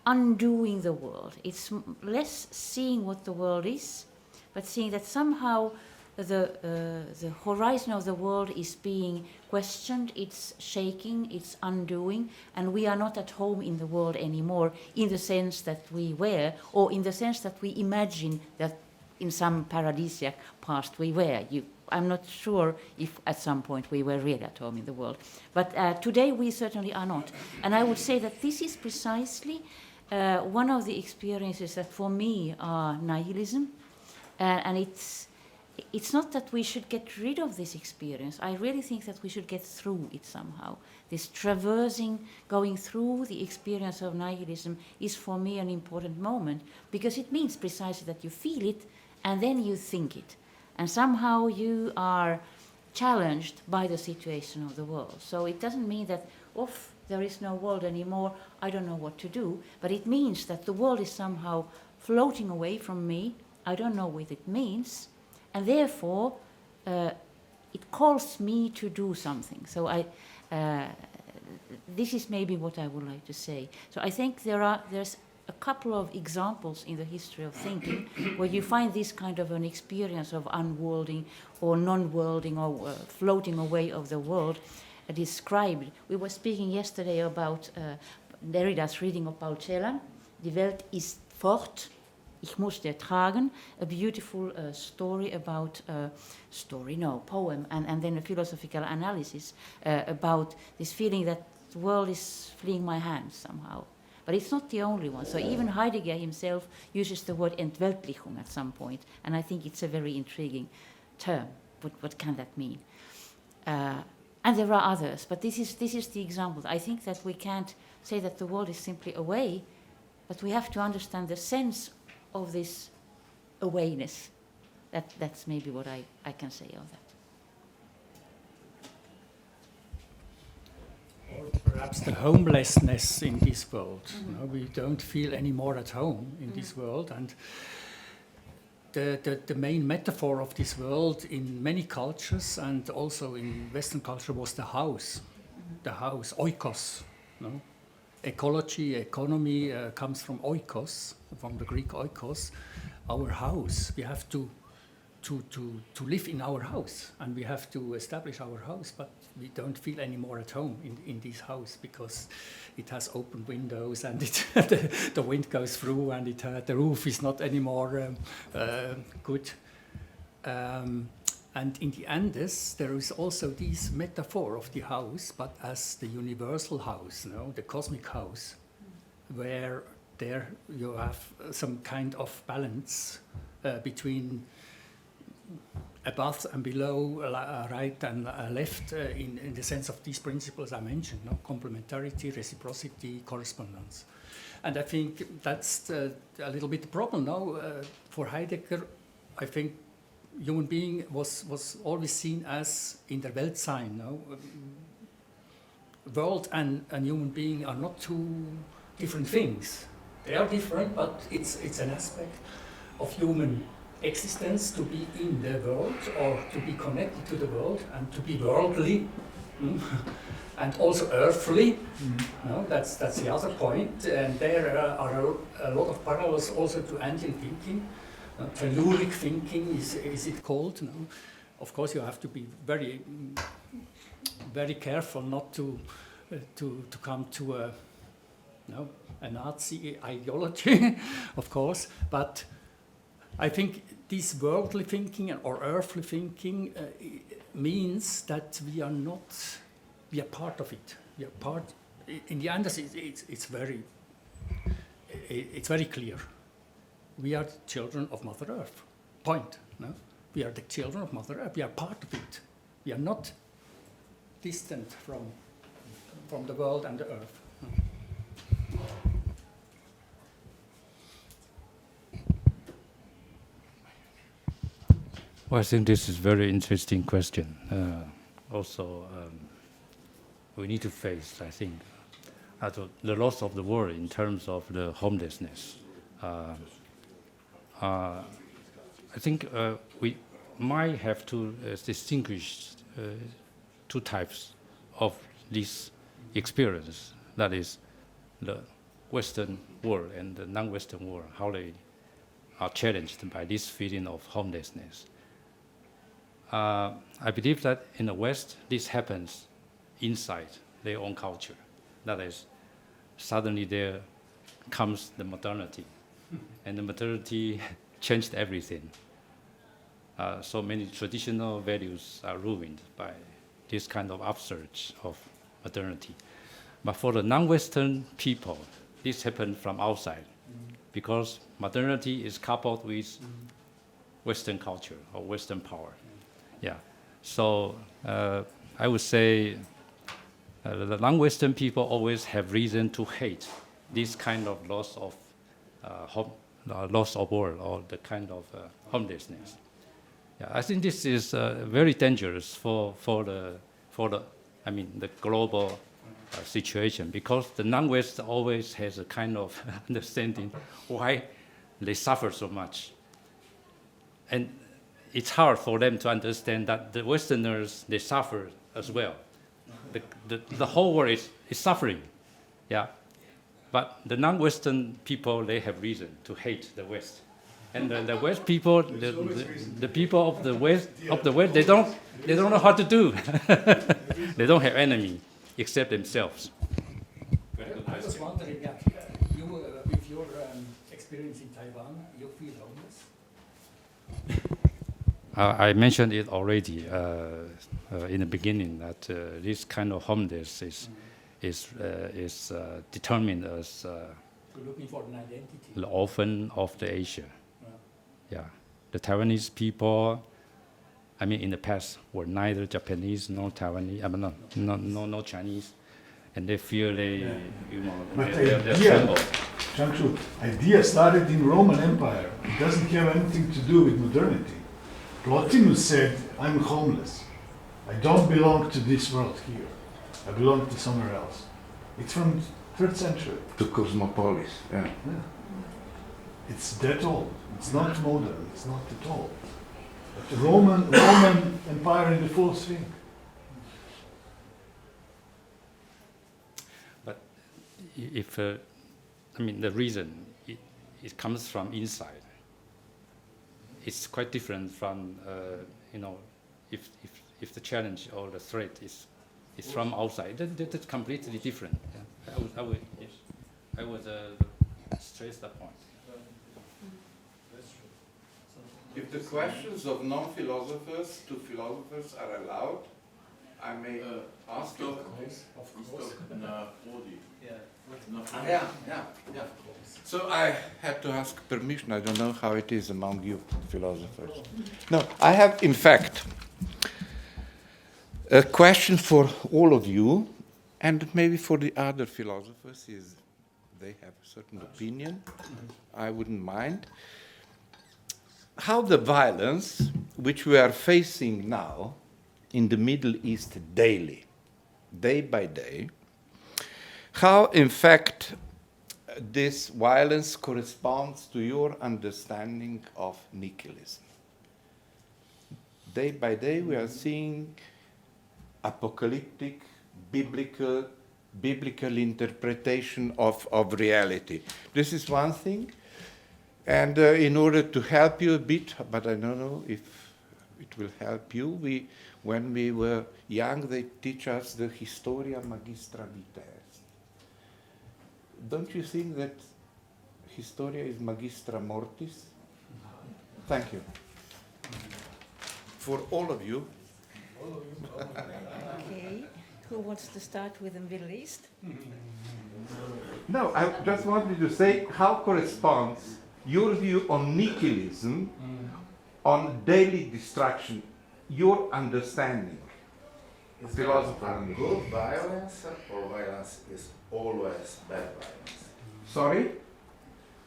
undoing the world. It's less seeing what the world is, but seeing that somehow the horizon of the world is being questioned, it's shaking, it's undoing, and we are not at home in the world anymore in the sense that we were, or in the sense that we imagine that in some paradisiac past we were. I'm not sure if at some point we were really at home in the world. But today we certainly are not. And I would say that this is precisely one of the experiences that for me are nihilism. And it's not that we should get rid of this experience. I really think that we should get through it somehow. This traversing, going through the experience of nihilism is for me an important moment, because it means precisely that you feel it and then you think it. And somehow you are challenged by the situation of the world. So it doesn't mean that, there is no world anymore, I don't know what to do. But it means that the world is somehow floating away from me. I don't know what it means. And therefore, it calls me to do something. So this is maybe what I would like to say. So I think there's a couple of examples in the history of thinking where you find this kind of an experience of unworlding or non-worlding or floating away of the world described. We were speaking yesterday about Derrida's reading of Paul Celan, Die Welt ist fort, ich muss dir tragen, a beautiful story about, poem, and then a philosophical analysis about this feeling that the world is fleeing my hands somehow. But it's not the only one. So even Heidegger himself uses the word Entweltlichung at some point, and I think it's a very intriguing term. What can that mean? And there are others, but this is the example. I think that we can't say that the world is simply away, but we have to understand the sense of this awayness. That's maybe what I can say of that. perhaps the homelessness in this world. We don't feel any more at home in this world, and the main metaphor of this world in many cultures and also in Western culture was the house, oikos. Ecology, economy comes from oikos, from the Greek oikos, our house. We have to live in our house, and we have to establish our house, but we don't feel any more at home in this house because it has open windows and the wind goes through, and the roof is not anymore good. And in the Andes, there is also this metaphor of the house, but as the universal house, the cosmic house, where there you have some kind of balance between above and below, right and left, in the sense of these principles I mentioned, complementarity, reciprocity, correspondence. And I think that's a little bit the problem now. For Heidegger, I think human being was always seen as in der Weltsein. World and human being are not two different things. They are different, but it's an aspect of human existence to be in the world or to be connected to the world and to be worldly and also earthly. That's the other point. And there are a lot of parallels also to ancient thinking. Telluric thinking is it called? Of course, you have to be very, very careful not to come to a Nazi ideology, of course. But I think this worldly thinking or earthly thinking means that we are part of it. We are part. In the end, it's very clear. We are the children of Mother Earth. Point. We are the children of Mother Earth. We are part of it. We are not distant from the world and the earth. Well, I think this is a very interesting question. We need to face, I think, the loss of the world in terms of the homelessness. I think we might have to distinguish two types of this experience. That is, the Western world and the non-Western world, how they are challenged by this feeling of homelessness. I believe that in the West, this happens inside their own culture. That is, suddenly there comes the modernity, and the modernity changed everything. So many traditional values are ruined by this kind of upsurge of modernity. But for the non-Western people, this happened from outside, because modernity is coupled with Western culture or Western power. Yeah. So I would say the non-Western people always have reason to hate this kind of loss of world or the kind of homelessness. Yeah, I think this is very dangerous for the global situation, because the non-West always has a kind of understanding why they suffer so much, and it's hard for them to understand that the Westerners, they suffer as well. The whole world is suffering, yeah. But the non-Western people, they have reason to hate the West, and the West people, the people of the West, they don't know how to do. They don't have enemy except themselves. I was wondering, you with your experience in Taiwan, you feel homeless? I mentioned it already in the beginning that this kind of homelessness is determined as looking for an identity. The orphan of the Asia. Yeah, the Taiwanese people, in the past were neither Japanese nor Taiwanese. No Chinese, and they feel they're tremble. Chung-Chi, idea started in Roman Empire. It doesn't have anything to do with modernity. Plotinus said, "I'm homeless. I don't belong to this world here. I belong to somewhere else." It's from 3rd century. To Cosmopolis, yeah. Yeah. It's that old. It's not modern. It's not at all. But the Roman Empire in the full swing. But if, I mean, the reason it comes from inside. It's quite different from, you know, if the challenge or the threat is from outside. That's completely different. Yeah. I would stress that point. If the questions of non-philosophers to philosophers are allowed, I may ask you. Of course. Yeah. So I had to ask permission. I don't know how it is among you philosophers. No, I have, in fact, a question for all of you, and maybe for the other philosophers, is they have a certain opinion. I wouldn't mind. How the violence which we are facing now in the Middle East daily, day by day, how in fact this violence corresponds to your understanding of nihilism. Day by day we are seeing apocalyptic, biblical interpretation of reality. This is one thing. And in order to help you a bit, but I don't know if it will help you, when we were young, they teach us the Historia Magistra Vitae. Don't you think that Historia is Magistra Mortis? Thank you. For all of you. Okay. Who wants to start with the Middle East? No, I just wanted to say how corresponds your view on nihilism, on daily destruction, your understanding. Is there a good violence or violence is always bad violence? Sorry?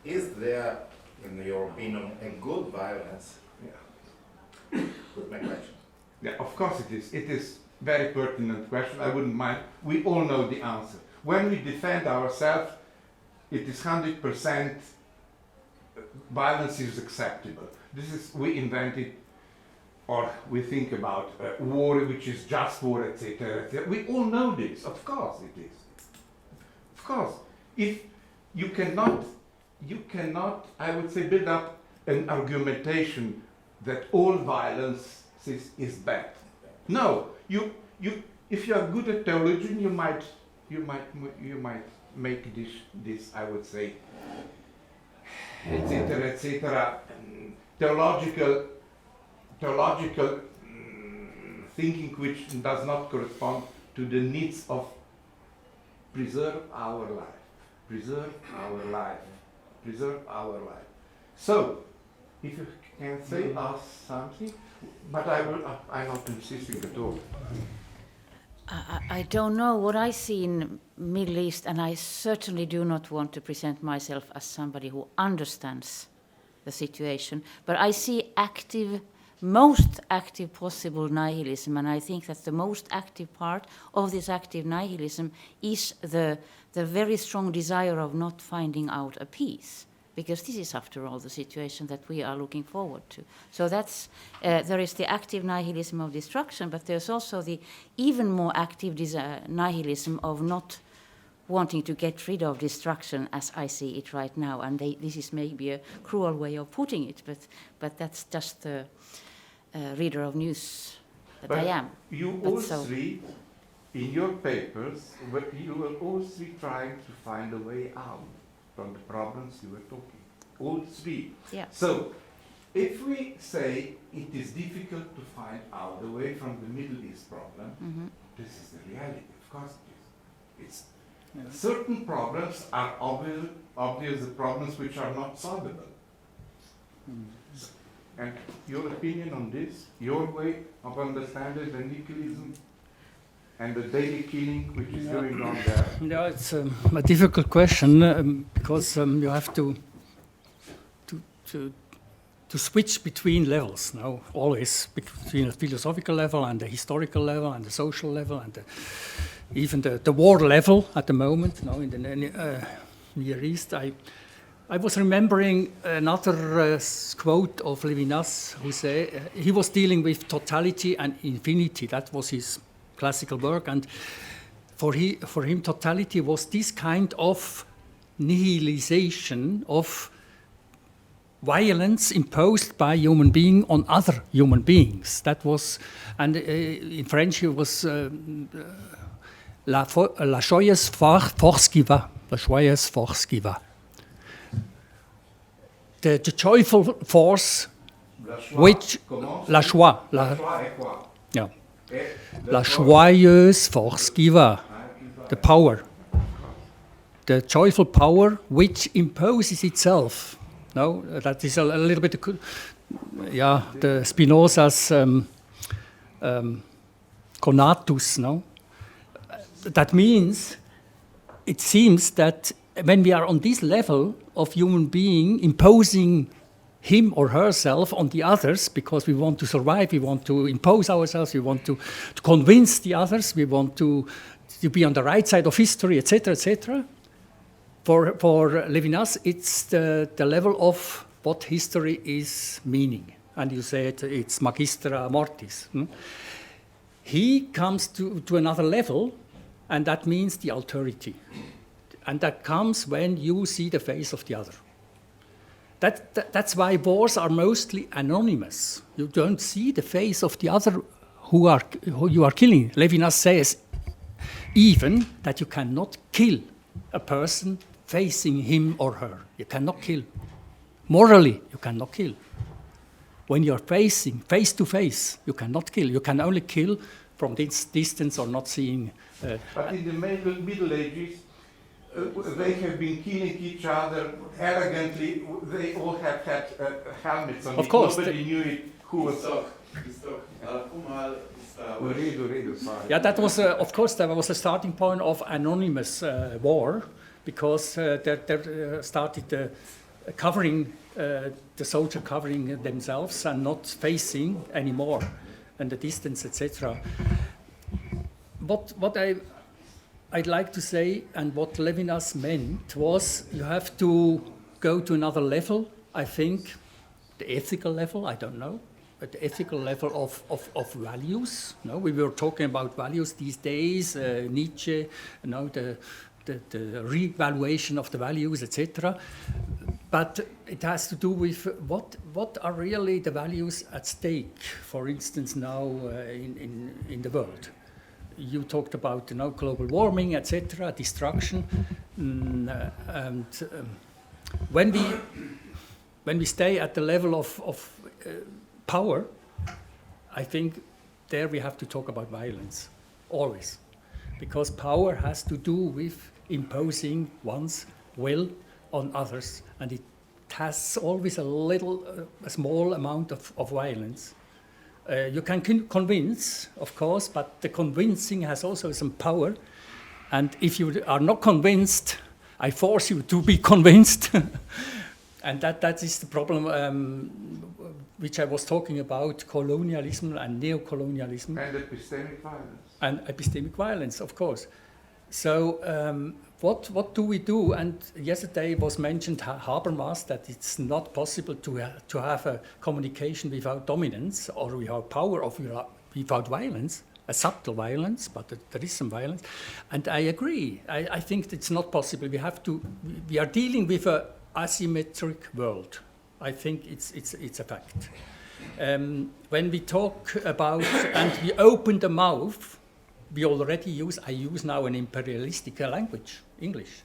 Is there, in your opinion, a good violence? Yeah. Good question. Yeah, of course it is. It is a very pertinent question. I wouldn't mind. We all know the answer. When we defend ourselves, it is 100% violence is acceptable. This is, we invented, or we think about war, which is just war, etc., etc. We all know this. Of course it is. Of course. If you cannot, I would say, build up an argumentation that all violence is bad. No, if you are good at theology, you might make this I would say, etc., theological thinking which does not correspond to the needs of preserve our life. So, if you can say us something, but I'm not insisting at all. I don't know what I see in Middle East, and I certainly do not want to present myself as somebody who understands the situation, but I see most active possible nihilism, and I think that the most active part of this active nihilism is the very strong desire of not finding out a peace, because this is, after all, the situation that we are looking forward to. So that's there is the active nihilism of destruction, but there's also the even more active nihilism of not wanting to get rid of destruction as I see it right now. And this is maybe a cruel way of putting it, but that's just the reader of news that I am. You all three, in your papers, you were all three trying to find a way out from the problems you were talking. All three. Yeah. So, if we say it is difficult to find out the way from the Middle East problem, this is the reality. Of course it is. Certain problems are obvious the problems which are not solvable. And your opinion on this, your way of understanding the nihilism and the daily killing which is going on there? Yeah, it's a difficult question because you have to switch between levels now, always between a philosophical level and the historical level and the social level and even the war level at the moment, in the Near East. I was remembering another quote of Levinas, who said he was dealing with totality and infinity. That was his classical work, and for him, totality was this kind of nihilization of violence imposed by human being on other human beings. That was, and in French it was la joyeuse force qui va, la joyeuse force qui va. The joyful force, which la joie, yeah, la joyeuse force qui va, the power, the joyful power which imposes itself. No, that is a little bit, the Spinoza's conatus. No, that means it seems that when we are on this level of human being imposing him or herself on the others because we want to survive, we want to impose ourselves, we want to convince the others, we want to be on the right side of history, etc., etc. For Levinas, it's the level of what history is meaning. And you said it's magistra mortis. He comes to another level, and that means the alterity. And that comes when you see the face of the other. That's why wars are mostly anonymous. You don't see the face of the other who you are killing. Levinas says even that you cannot kill a person facing him or her. You cannot kill. Morally, you cannot kill. When you're facing face to face, you cannot kill. You can only kill from this distance or not seeing. But in the Middle Ages, they have been killing each other arrogantly. They all have had helmets on. Of course. Nobody knew it. Who was. Yeah, that was, of course, that was a starting point of anonymous war, because they started covering, the soldier covering themselves and not facing anymore, and the distance, etc. What I'd like to say, and what Levinas meant, was you have to go to another level, I think, the ethical level, I don't know, but the ethical level of values. No, we were talking about values these days, Nietzsche, the re-evaluation of the values, etc. But it has to do with what are really the values at stake, for instance, now in the world. You talked about global warming, etc., destruction, and when we stay at the level of power, I think there we have to talk about violence, always, because power has to do with imposing one's will on others, and it has always a small amount of violence. You can convince, of course, but the convincing has also some power, and if you are not convinced, I force you to be convinced. And that is the problem which I was talking about, colonialism and neocolonialism. And epistemic violence. And epistemic violence, of course. So what do we do? And yesterday was mentioned Habermas, that it's not possible to have a communication without dominance or without power or without violence, a subtle violence, but there is some violence. And I agree. I think it's not possible. We are dealing with an asymmetric world. I think it's a fact. When we talk about and we open the mouth, I use now an imperialistic language, English.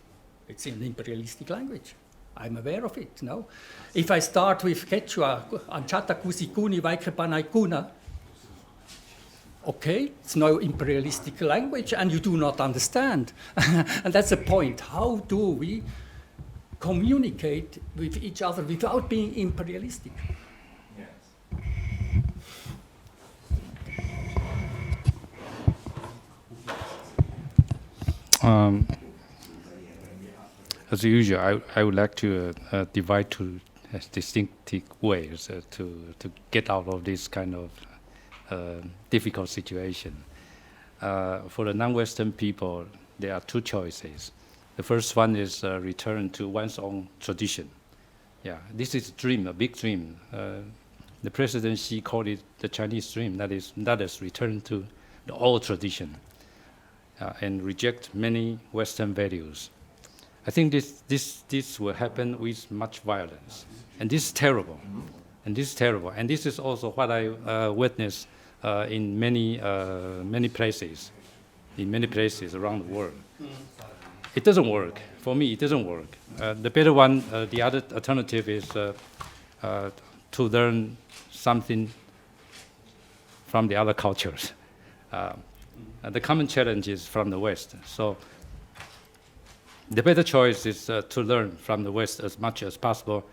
It's an imperialistic language. I'm aware of it, no? If I start with Quechua, Anchata Kusikuni Vaikepanaikuna, okay, it's no imperialistic language and you do not understand. And that's the point. How do we communicate with each other without being imperialistic? As usual, I would like to divide to distinctive ways to get out of this kind of difficult situation. for the non-Western people, there are two choices. The first one is return to one's own tradition. Yeah, this is a dream, a big dream. The President Xi called it the Chinese dream. That is return to the old tradition and reject many Western values. I think this will happen with much violence, and this is terrible. And this is terrible. And this is also what I witnessed in many places around the world. It doesn't work. For me, it doesn't work. The better one, the other alternative is to learn something from the other cultures. The common challenge is from the West. So the better choice is to learn from the West as much as possible,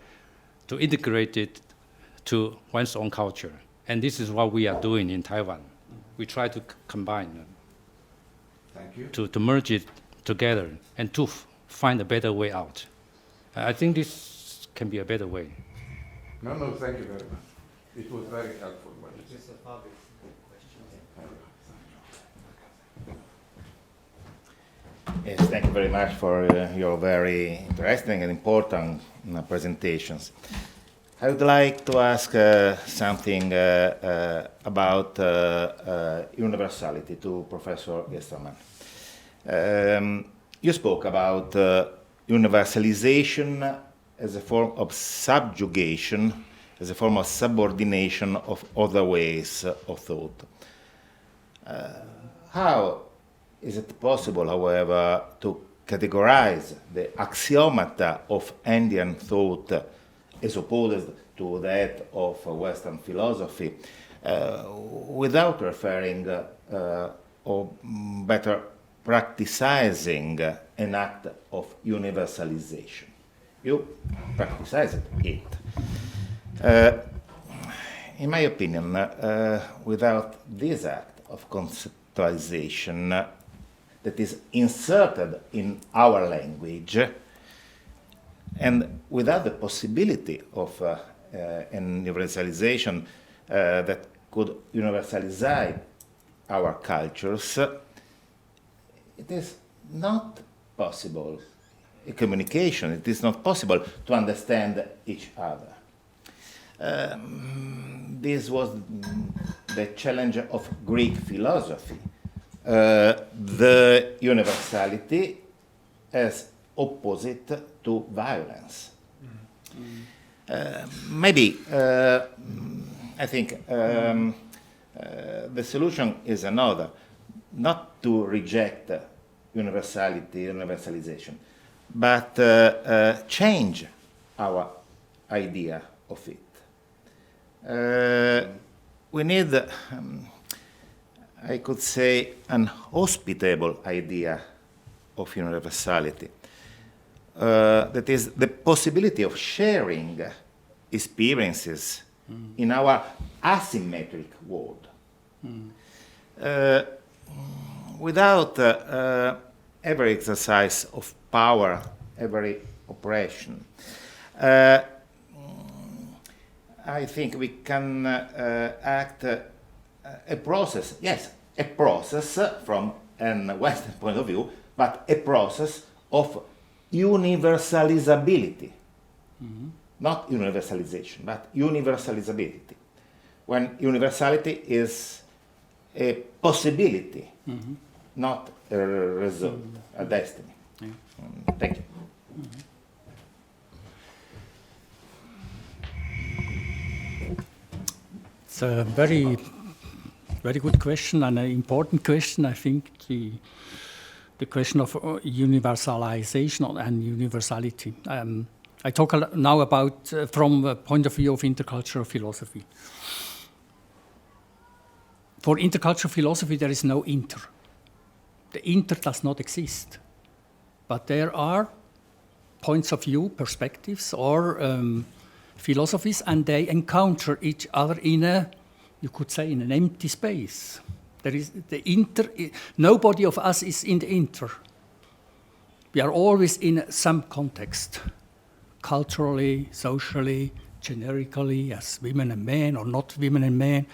to integrate it to one's own culture. And this is what we are doing in Taiwan. We try to combine them. Thank you. To merge it together and to find a better way out. I think this can be a better way. No, thank you very much. It was very helpful. Yes, thank you very much for your very interesting and important presentations. I would like to ask something about universality to Professor Gesterman. You spoke about universalization as a form of subjugation, as a form of subordination of other ways of thought. How is it possible, however, to categorize the axiomata of Indian thought as opposed to that of Western philosophy without referring or better practicing an act of universalization? You practiced it. In my opinion, without this act of conceptualization that is inserted in our language, and without the possibility of an universalization that could universalize our cultures, it is not possible. A communication, it is not possible to understand each other. This was the challenge of Greek philosophy. The universality as opposite to violence. Maybe, I think the solution is another, not to reject universalization, but change our idea of it. We need, I could say, an hospitable idea of universality. That is the possibility of sharing experiences in our asymmetric world. Without every exercise of power, every oppression. I think we can act a process, yes, a process from a Western point of view, but a process of universalizability. Not universalization, but universalizability. When universality is a possibility, not a result, a destiny. Thank you. It's a very, very good question and an important question. I think the question of universalization and universality. I talk now about from the point of view of intercultural philosophy. For intercultural philosophy, there is no inter. The inter does not exist. But there are points of view, perspectives, or philosophies, and they encounter each other in a, you could say, in an empty space. There is the inter. Nobody of us is in the inter. We are always in some context, culturally, socially, generically, as women and men, or not women and men,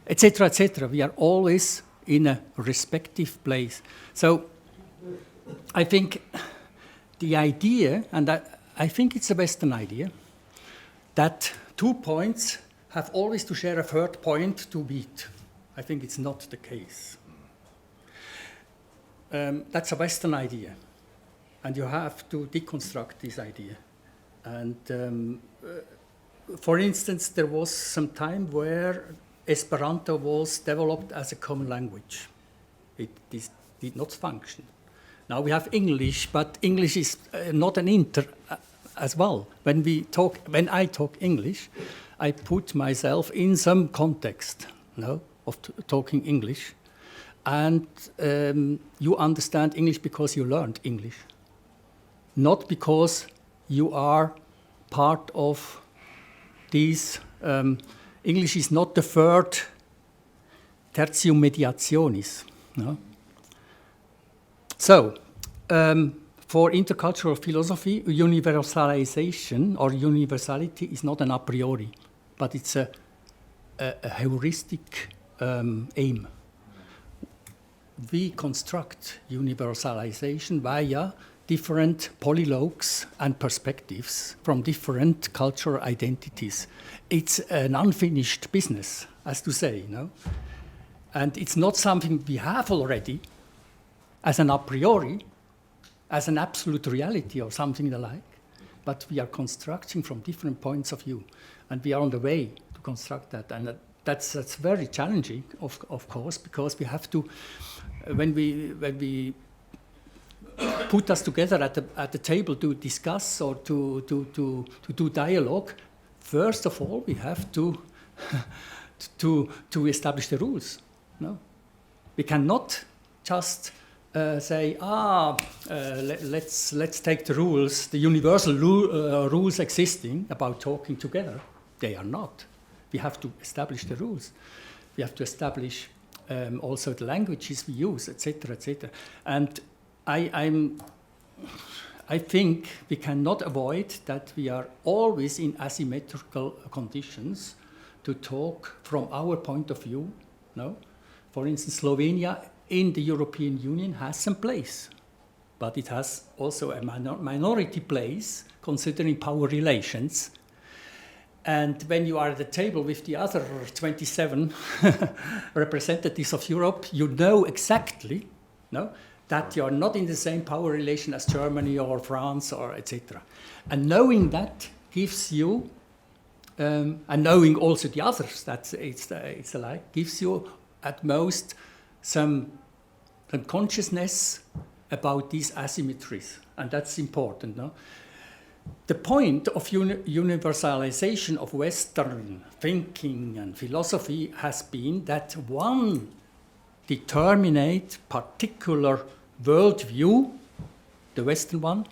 etc., etc. We are always in a respective place. So I think the idea, and I think it's a Western idea, that 2 points have always to share a third point to beat. I think it's not the case. That's a Western idea, and you have to deconstruct this idea. And for instance, there was some time where Esperanto was developed as a common language. It did not function. Now we have English, but English is not an inter as well. When I talk English, I put myself in some context, of talking English, and you understand English because you learned English, not because you are part of these. English is not the third tertium mediationis. No? So, for intercultural philosophy, universalization or universality is not an a priori, but it's a heuristic aim. We construct universalization via different polylogues and perspectives from different cultural identities. It's an unfinished business, as to say, And it's not something we have already as an a priori, as an absolute reality or something the like, but we are constructing from different points of view, and we are on the way to construct that. And that's very challenging, of course, because we have to, when we put us together at the table to discuss or to do dialogue, first of all, we have to establish the rules. No? We cannot just say, let's take the rules, the universal rules existing about talking together. They are not. We have to establish the rules. We have to establish also the languages we use, etc., etc. And I think we cannot avoid that we are always in asymmetrical conditions to talk from our point of view. No? For instance, Slovenia in the European Union has some place, but it has also a minority place considering power relations. And when you are at the table with the other 27 representatives of Europe, you know exactly that you are not in the same power relation as Germany or France or etc. And knowing that gives you, and knowing also the others, it's alike, gives you at most some consciousness about these asymmetries, and that's important. No? The point of universalization of Western thinking and philosophy has been that one determinate particular worldview, the Western one,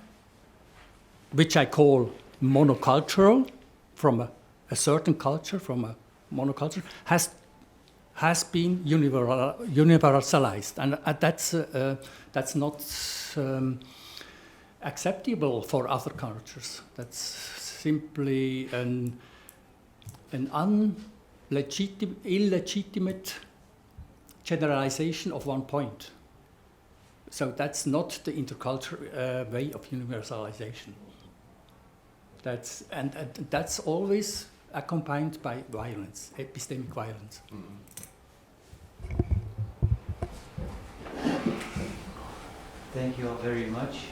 which I call monocultural, from a certain culture, from a monoculture, has been universalized, and that's not acceptable for other cultures. That's simply an illegitimate generalization of one point. So that's not the intercultural way of universalization. That's always accompanied by violence, epistemic violence. Thank you all very much.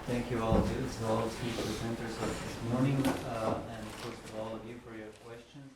Thank you all to all three presenters of this morning, and first of all, you for your questions.